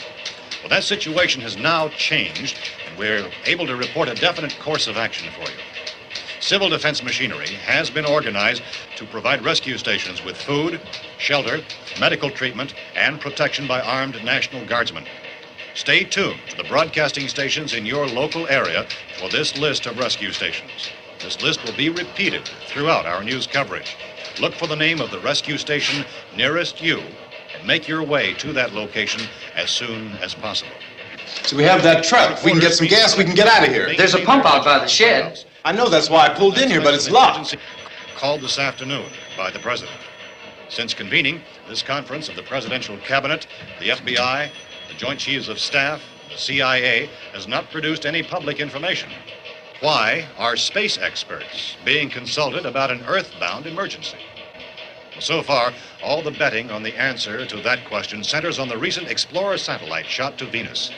Well, that situation has now changed, and we're able to report a definite course of action for you. Civil defense machinery has been organized to provide rescue stations with food, shelter, medical treatment, and protection by armed National Guardsmen. Stay tuned to the broadcasting stations in your local area for this list of rescue stations. This list will be repeated throughout our news coverage. Look for the name of the rescue station nearest you and make your way to that location as soon as possible. So we have that truck. If we can get some gas, we can get out of here. There's a pump out by the shed. I know, that's why I pulled in here, but it's locked. Called this afternoon by the President. Since convening this conference of the Presidential Cabinet, the FBI, the Joint Chiefs of Staff, the CIA has not produced any public information. Why are space experts being consulted about an Earthbound emergency? So far, all the betting on the answer to that question centers on the recent Explorer satellite shot to Venus.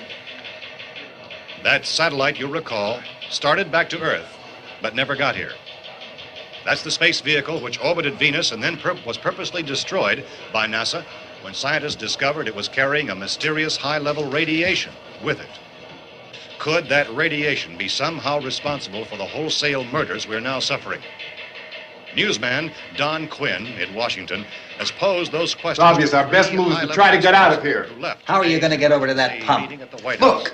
That satellite, you'll recall, started back to Earth, but never got here. That's the space vehicle which orbited Venus and then was purposely destroyed by NASA when scientists discovered it was carrying a mysterious high-level radiation with it. Could that radiation be somehow responsible for the wholesale murders we're now suffering? Newsman Don Quinn in Washington has posed those questions. It's obvious our best move is to try to get out of here. How are you going to get over to that pump? Look!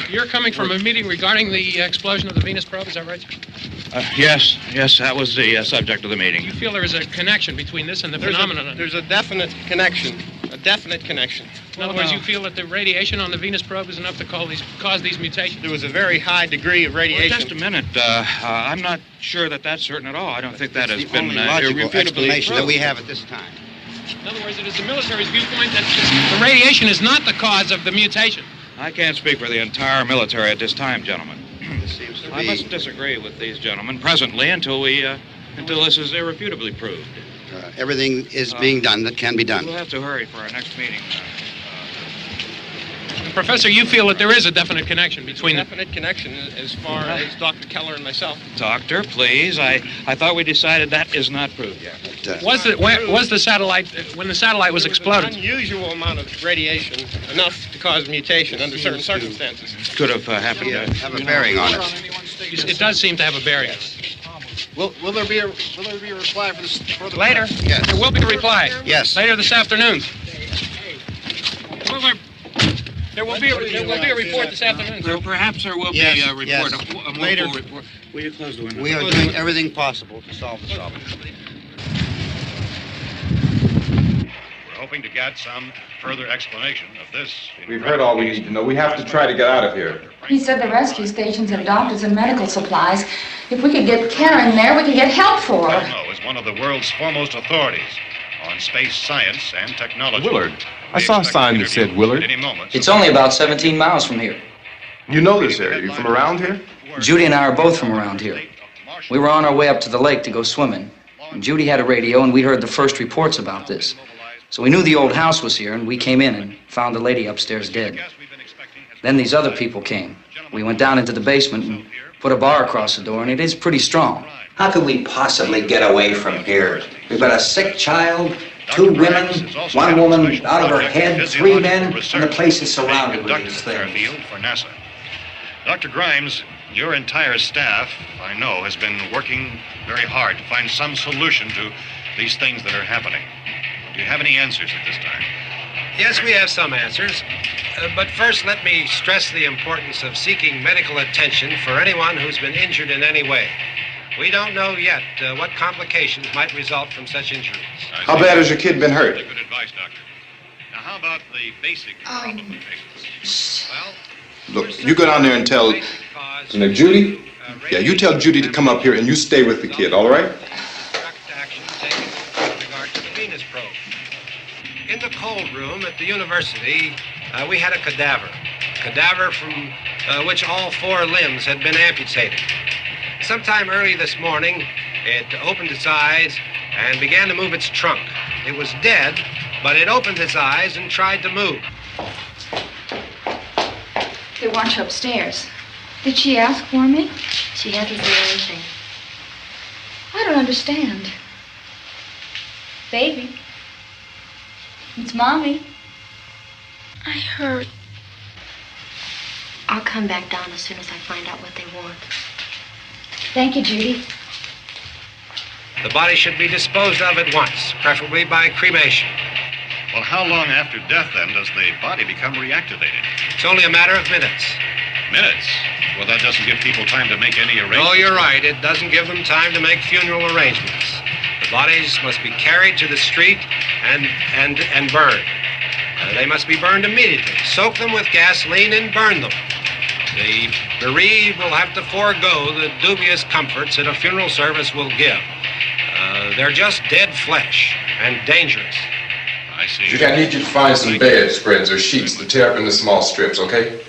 You're coming from a meeting regarding the explosion of the Venus probe, is that right? Yes, that was the subject of the meeting. You feel there is a connection between this and the phenomenon? There's a definite connection. A definite connection. In other words, you feel that the radiation on the Venus probe is enough to cause these mutations? There was a very high degree of radiation. Well, just a minute. I'm not sure that that's certain at all. I don't think that has been logical explanation that we proved. have at this time. In other words, it is the military's viewpoint that the radiation is not the cause of the mutation. I can't speak for the entire military at this time, gentlemen. This seems to I be... must disagree with these gentlemen presently until this is irrefutably proved. everything is being done that can be done. We'll have to hurry for our next meeting. Professor, you feel that there is a definite connection between them? Definite connection as far as Dr. Keller and myself. Doctor, please. I thought we decided that is not proved yet. Was the satellite, when the satellite was exploded? An unusual amount of radiation, enough to cause mutation under certain circumstances. Could have happened. Have a bearing on it. It does seem to have a bearing. Will there be a reply for this further? Later? Yes. There will be a reply. Yes. Later this afternoon. There will be a report this afternoon. Perhaps there will be a report. Yes. A Later. report. Will you close the window? We are doing everything possible to solve the problem. We're hoping to get some further explanation of this. We've heard all we need to know. We have to try to get out of here. He said the rescue stations have doctors and medical supplies. If we could get care in there, we could get help for her. Romero is one of the world's foremost authorities on space science and technology. Willard. I saw a sign that said Willard. Any moment. It's only about 17 miles from here. You know this area. You from around here? Judy and I are both from around here. We were on our way up to the lake to go swimming. And Judy had a radio, and we heard the first reports about this. So we knew the old house was here, and we came in and found the lady upstairs dead. Then these other people came. We went down into the basement and put a bar across the door, and it is pretty strong. How could we possibly get away from here? We've got a sick child, 2 women, 1 woman out of her head, 3 men, and the place is surrounded with these things. For NASA. Dr. Grimes, your entire staff, I know, has been working very hard to find some solution to these things that are happening. Do you have any answers at this time? Yes, we have some answers. But first, let me stress the importance of seeking medical attention for anyone who's been injured in any way. We don't know yet what complications might result from such injuries. How bad has your kid been hurt? Good advice, Doctor. Now, how about the basic patients? Well, Look, you go down there and tell... Now, Judy? Yeah, you tell Judy to come up here and you stay with the kid, all right? Action taken with regard to the Venus probe. In the cold room at the university, we had a cadaver from which all 4 limbs had been amputated. Sometime early this morning, it opened its eyes and began to move its trunk. It was dead, but it opened its eyes and tried to move. They want you upstairs. Did she ask for me? She hasn't said anything. I don't understand. Baby. It's Mommy. I heard. I'll come back down as soon as I find out what they want. Thank you, Judy. The body should be disposed of at once, preferably by cremation. Well, how long after death, then, does the body become reactivated? It's only a matter of minutes. Minutes? Well, that doesn't give people time to make any arrangements. Oh, you're right. It doesn't give them time to make funeral arrangements. The bodies must be carried to the street and burned. They must be burned immediately. Soak them with gasoline and burn them. The bereaved will have to forego the dubious comforts that a funeral service will give. They're just dead flesh and dangerous. I see. Judy, I need you to find some bedspreads or sheets to tear up into small strips, okay?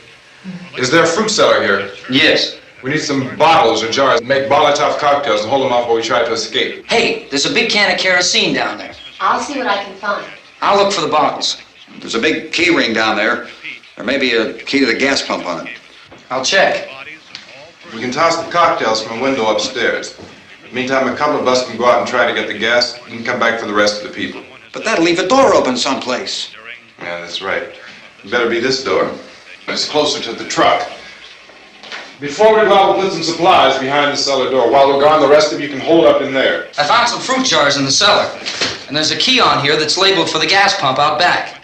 Is there a fruit cellar here? Yes. We need some bottles or jars to make Molotov cocktails and hold them off while we try to escape. Hey, there's a big can of kerosene down there. I'll see what I can find. I'll look for the bottles. There's a big key ring down there. There may be a key to the gas pump on it. I'll check. We can toss the cocktails from a window upstairs. Meantime, a couple of us can go out and try to get the gas and come back for the rest of the people. But that'll leave a door open someplace. Yeah, that's right. It better be this door. It's closer to the truck. Before we go out, we'll put some supplies behind the cellar door. While we're gone, the rest of you can hold up in there. I found some fruit jars in the cellar. And there's a key on here that's labeled for the gas pump out back.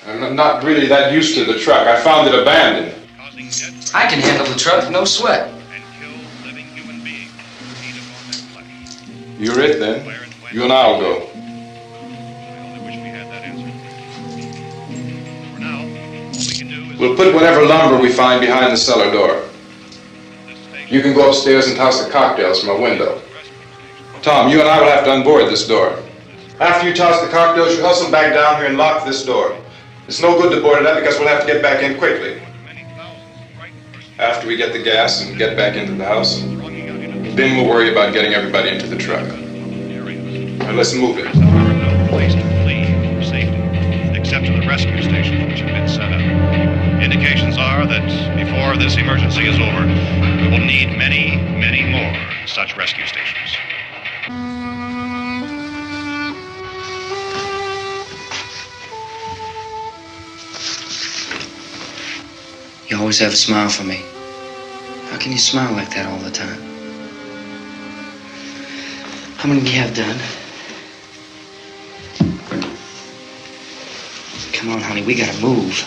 I'm not really that used to the truck. I found it abandoned. I can handle the truck, no sweat. You're it, then. You and I'll go. We'll put whatever lumber we find behind the cellar door. You can go upstairs and toss the cocktails from a window. Tom, you and I will have to unboard this door. After you toss the cocktails, you hustle back down here and lock this door. It's no good to board it up because we'll have to get back in quickly. After we get the gas and get back into the house, then we'll worry about getting everybody into the truck. Now let's move it. There are no place to flee for safety, except to the rescue stations which have been set up. Indications are that before this emergency is over, we will need many, many more such rescue stations. You always have a smile for me. How can you smile like that all the time? How many do you have done? come on, honey, we gotta move.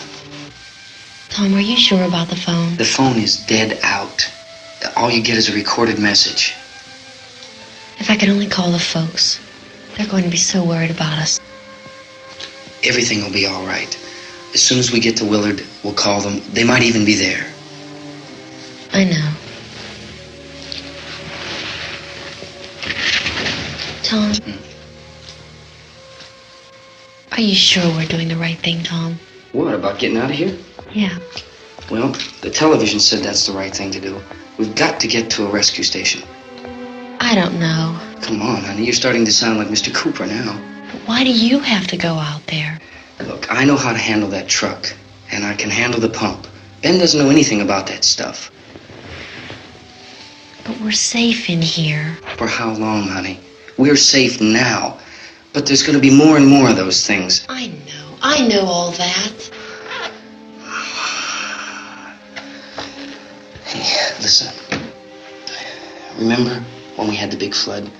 Tom, are you sure about the phone? The phone is dead out. All you get is a recorded message. If I could only call the folks. They're going to be so worried about us. Everything will be all right. As soon as we get to Willard, we'll call them. They might even be there. I know. Tom? Are you sure we're doing the right thing, Tom? What, about getting out of here? Yeah. Well, the television said that's the right thing to do. We've got to get to a rescue station. I don't know. Come on, honey, you're starting to sound like Mr. Cooper now. But why do you have to go out there? Look, I know how to handle that truck, and I can handle the pump. Ben doesn't know anything about that stuff. But we're safe in here. For how long, honey? We're safe now. But there's going to be more and more of those things. I know all that. Hey, listen. Remember when we had the big flood?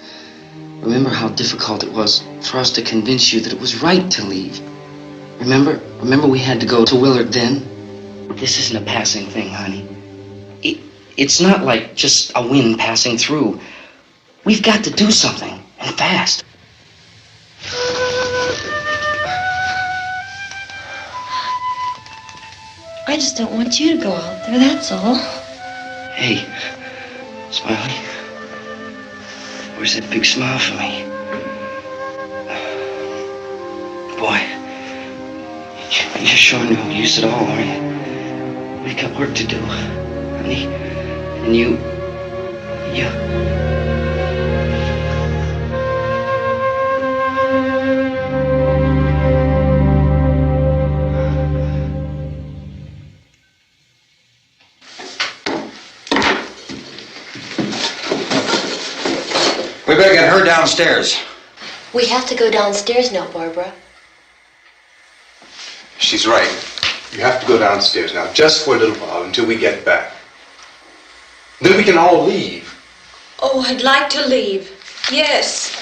Remember how difficult it was for us to convince you that it was right to leave? Remember we had to go to Willard then? This isn't a passing thing, honey. It's not like just a wind passing through. We've got to do something, and fast. I just don't want you to go out there, that's all. Hey, Smiley. Where's that big smile for me? Boy, you're sure no use at all, are you? We've got work to do, honey. And you... We better get her downstairs. We have to go downstairs now, Barbara. She's right. You have to go downstairs now, just for a little while, until we get back. Then we can all leave. Oh, I'd like to leave. Yes.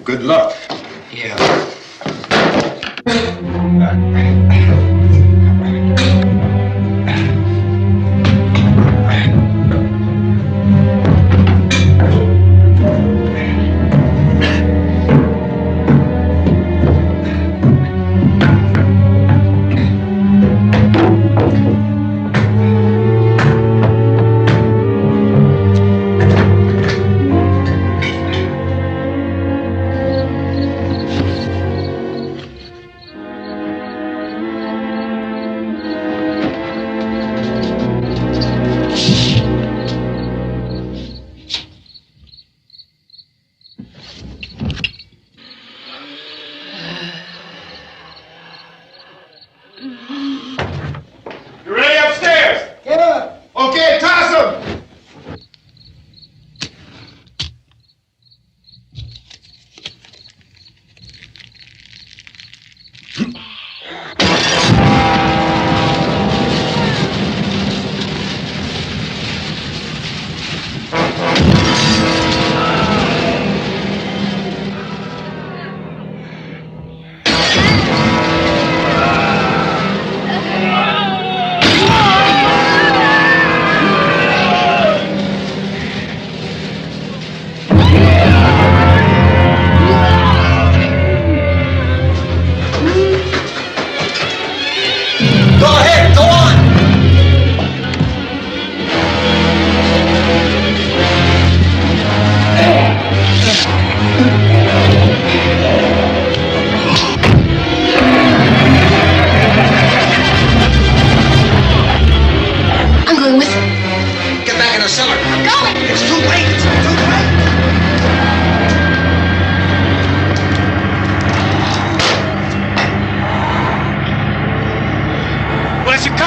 Good luck. Yeah.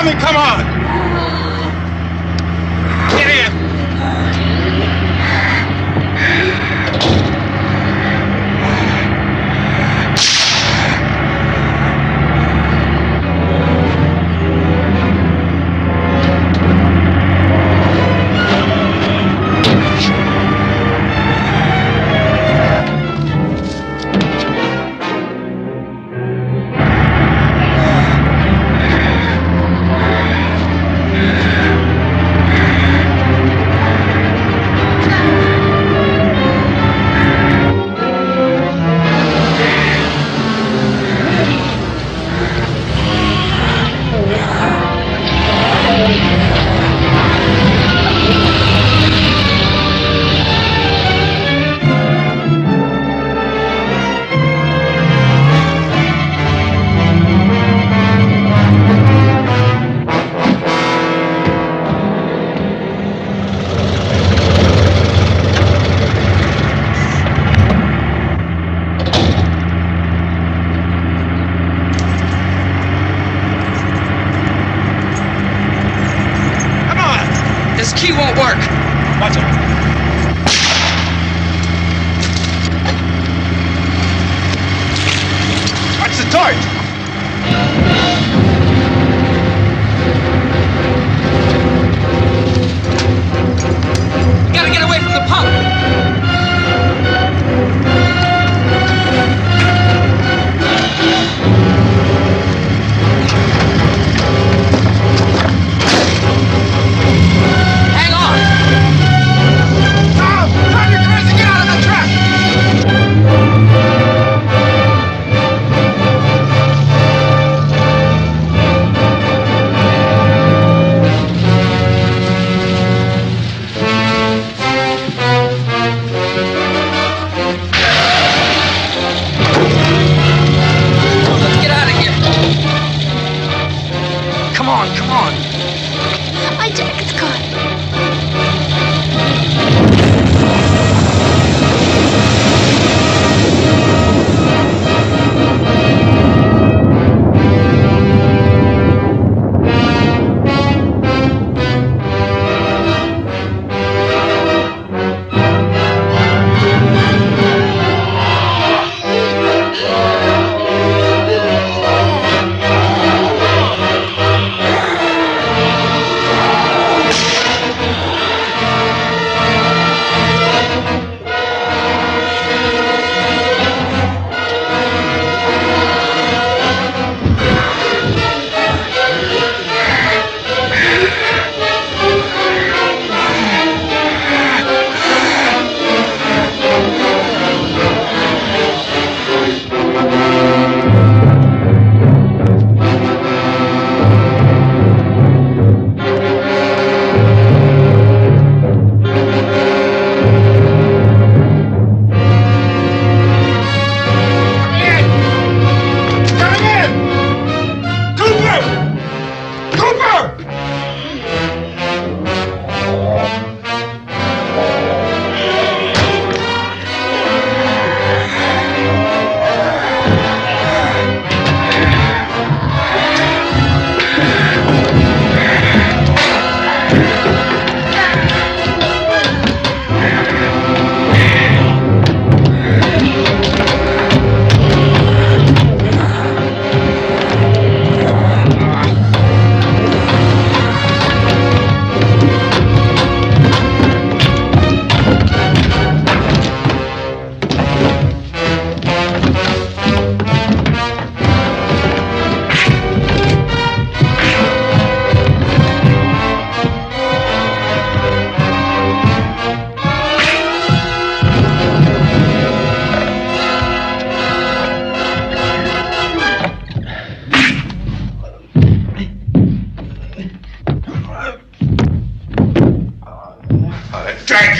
Come on! Get in!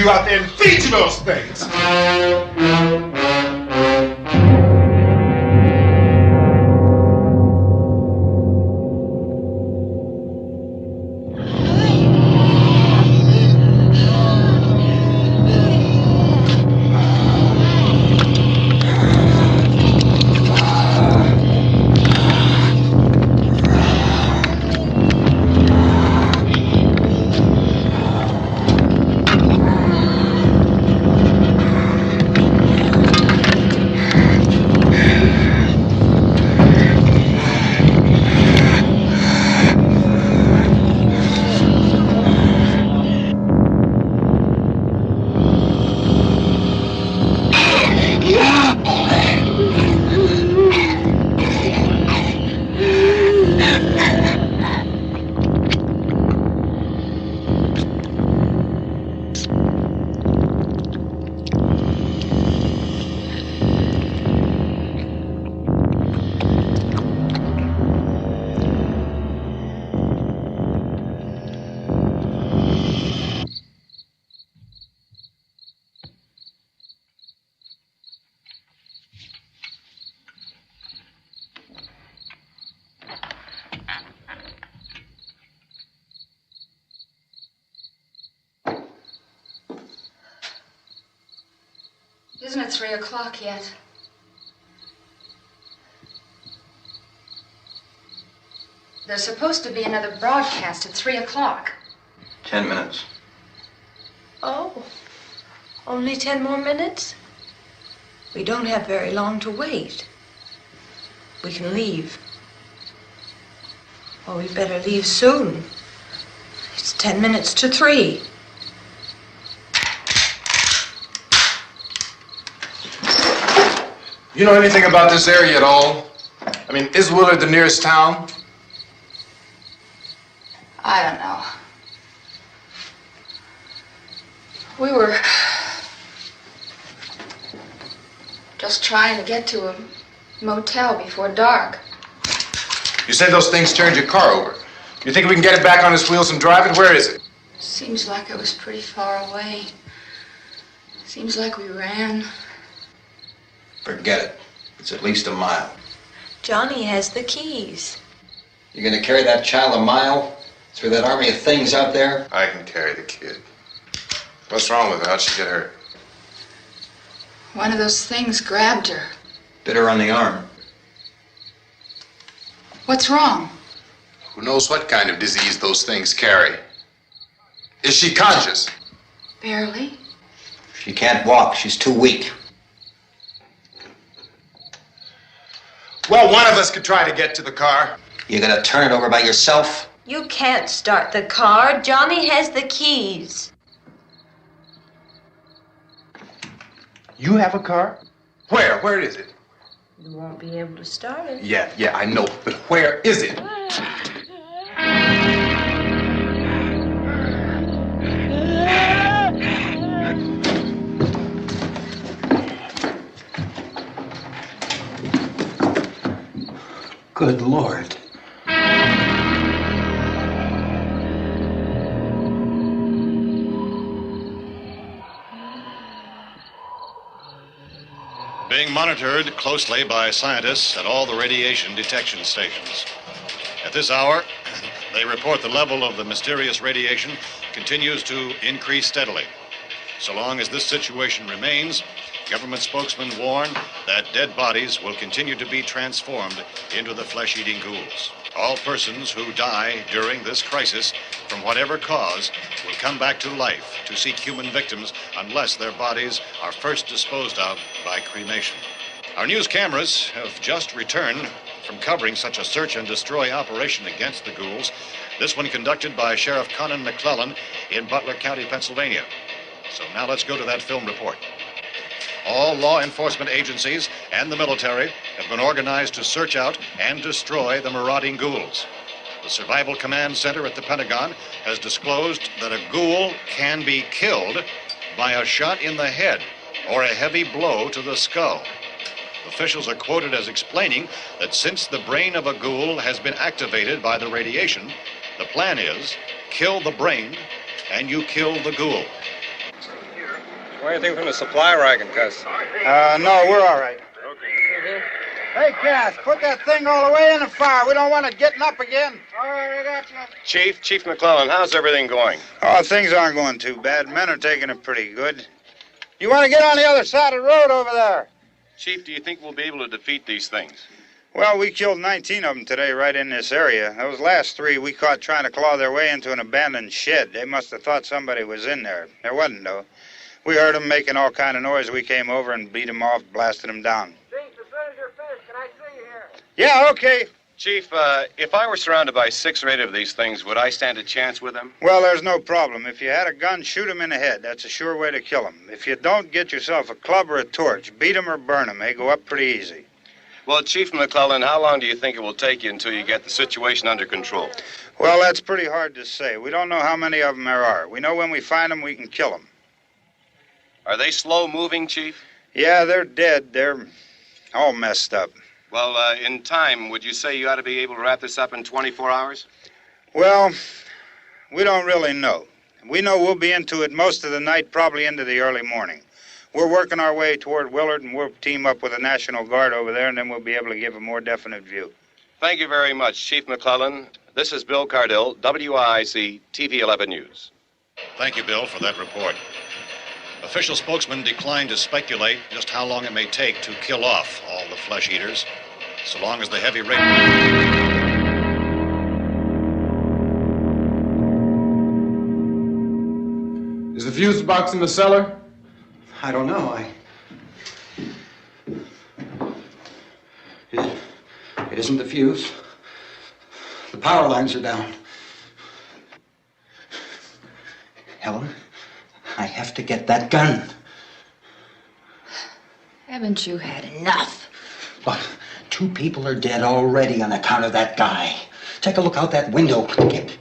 you out there and feed you those things. Isn't it 3 o'clock yet? There's supposed to be another broadcast at 3 o'clock. 10 minutes. Oh, only 10 more minutes? We don't have very long to wait. We can leave. Oh, we better leave soon. It's 10 minutes to 3. You know anything about this area at all? I mean, is Willard the nearest town? I don't know. We were just trying to get to a motel before dark. You said those things turned your car over. You think we can get it back on its wheels and drive it? Where is it? Seems like it was pretty far away. Seems like we ran. Forget it. It's at least a mile. Johnny has the keys. You're gonna carry that child a mile through that army of things out there? I can carry the kid. What's wrong with her? How'd she get hurt? One of those things grabbed her. Bit her on the arm. What's wrong? Who knows what kind of disease those things carry? Is she conscious? Barely. She can't walk. She's too weak. Well, one of us could try to get to the car. You gonna turn it over by yourself? You can't start the car. Johnny has the keys. You have a car? Where? Where is it? You won't be able to start it. Yeah, I know, but where is it? Good Lord. Being monitored closely by scientists at all the radiation detection stations. At this hour, they report the level of the mysterious radiation continues to increase steadily. So long as this situation remains, government spokesmen warn that dead bodies will continue to be transformed into the flesh-eating ghouls. All persons who die during this crisis, from whatever cause, will come back to life to seek human victims unless their bodies are first disposed of by cremation. Our news cameras have just returned from covering such a search and destroy operation against the ghouls, this one conducted by Sheriff Conan McClellan in Butler County, Pennsylvania. So now let's go to that film report. All law enforcement agencies and the military have been organized to search out and destroy the marauding ghouls. The Survival Command Center at the Pentagon has disclosed that a ghoul can be killed by a shot in the head or a heavy blow to the skull. Officials are quoted as explaining that since the brain of a ghoul has been activated by the radiation, the plan is kill the brain and you kill the ghoul. Want anything from the supply wagon, Cuz? No, we're all right. Hey, Cass, put that thing all the way in the fire. We don't want it getting up again. All right, I got you. Chief McClellan, how's everything going? Oh, things aren't going too bad. Men are taking it pretty good. You want to get on the other side of the road over there? Chief, do you think we'll be able to defeat these things? Well, we killed 19 of them today right in this area. Those last 3 we caught trying to claw their way into an abandoned shed. They must have thought somebody was in there. There wasn't, though. We heard them making all kind of noise. We came over and beat them off, blasted them down. Chief, as soon as you're finished, can I see you here? Yeah, okay. Chief, if I were surrounded by 6 or 8 of these things, would I stand a chance with them? Well, there's no problem. If you had a gun, shoot them in the head. That's a sure way to kill them. If you don't, get yourself a club or a torch. Beat them or burn them. They go up pretty easy. Well, Chief McClellan, how long do you think it will take you until you get the situation under control? Well, that's pretty hard to say. We don't know how many of them there are. We know when we find them, we can kill them. Are they slow-moving, Chief? Yeah, they're dead. They're all messed up. Well, in time, would you say you ought to be able to wrap this up in 24 hours? Well, we don't really know. We know we'll be into it most of the night, probably into the early morning. We're working our way toward Willard, and we'll team up with the National Guard over there, and then we'll be able to give a more definite view. Thank you very much, Chief McClellan. This is Bill Cardill, WIC TV 11 News. Thank you, Bill, for that report. Official spokesman declined to speculate just how long it may take to kill off all the flesh eaters, so long as the heavy rain... Is the fuse box in the cellar? I don't know. It isn't the fuse. The power lines are down. Helen, I have to get that gun. Haven't you had enough? Look, 2 people are dead already on account of that guy. Take a look out that window. Get...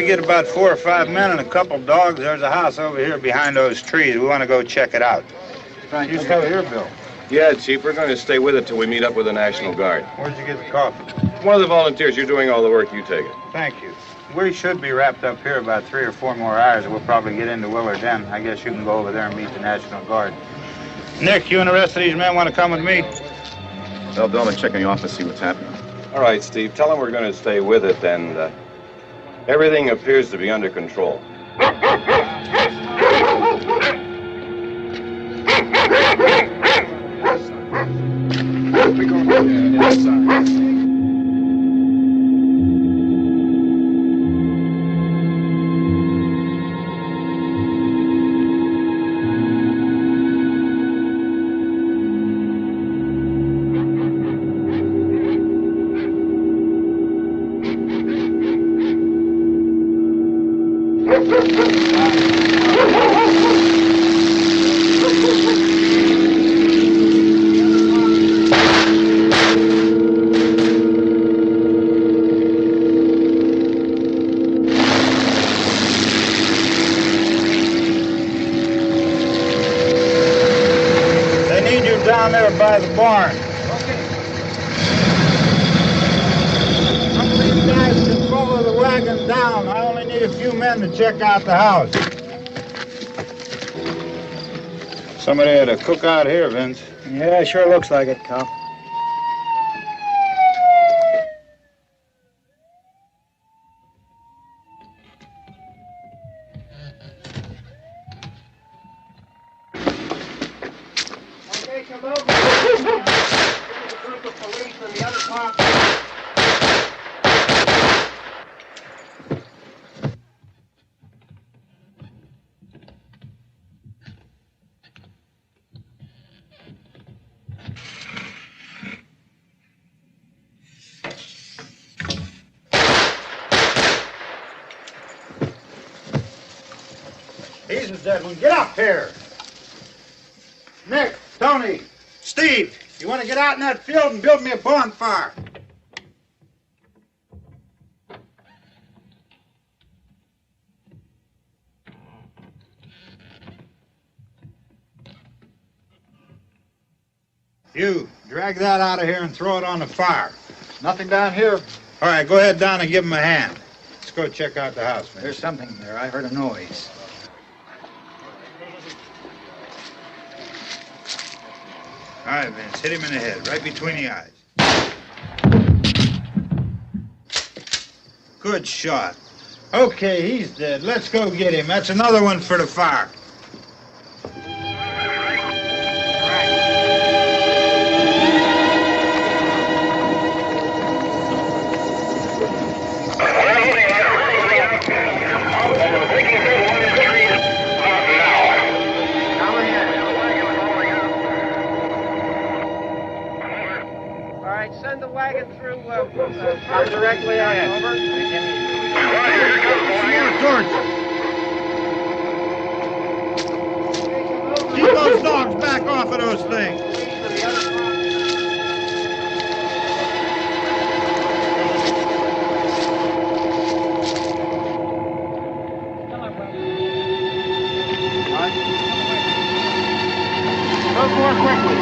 we get about 4 or 5 men and a couple dogs, there's a house over here behind those trees. We want to go check it out. You still here, Bill? Yeah, Chief, we're going to stay with it till we meet up with the National Guard. Where'd you get the coffee? One of the volunteers. You're doing all the work. You take it. Thank you. We should be wrapped up here about 3 or 4 more hours. We'll probably get into Willard then. I guess you can go over there and meet the National Guard. Nick, you and the rest of these men want to come with me? Tell Bill to check in the office, see what's happening. All right, Steve. Tell him we're going to stay with it, and everything appears to be under control. We're going inside. By the barn. Okay. Some of these guys can follow the wagon down. I only need a few men to check out the house. Somebody had a cook out here, Vince. Yeah, it sure looks like it, Carl. He's a dead one. Get up here. Nick, Tony, Steve, you want to get out in that field and build me a bonfire? You, drag that out of here and throw it on the fire. Nothing down here. All right, go ahead down and give him a hand. Let's go check out the house, man. There's something there. I heard a noise. All right, Vince, hit him in the head, right between the eyes. Good shot. Okay, he's dead. Let's go get him. That's another one for the fire. Send the wagon through directly on over. Keep those dogs back off of those things. Go more quickly.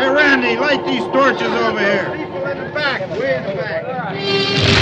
Hey, Randy, light these torches over here. People in the back, way in the back.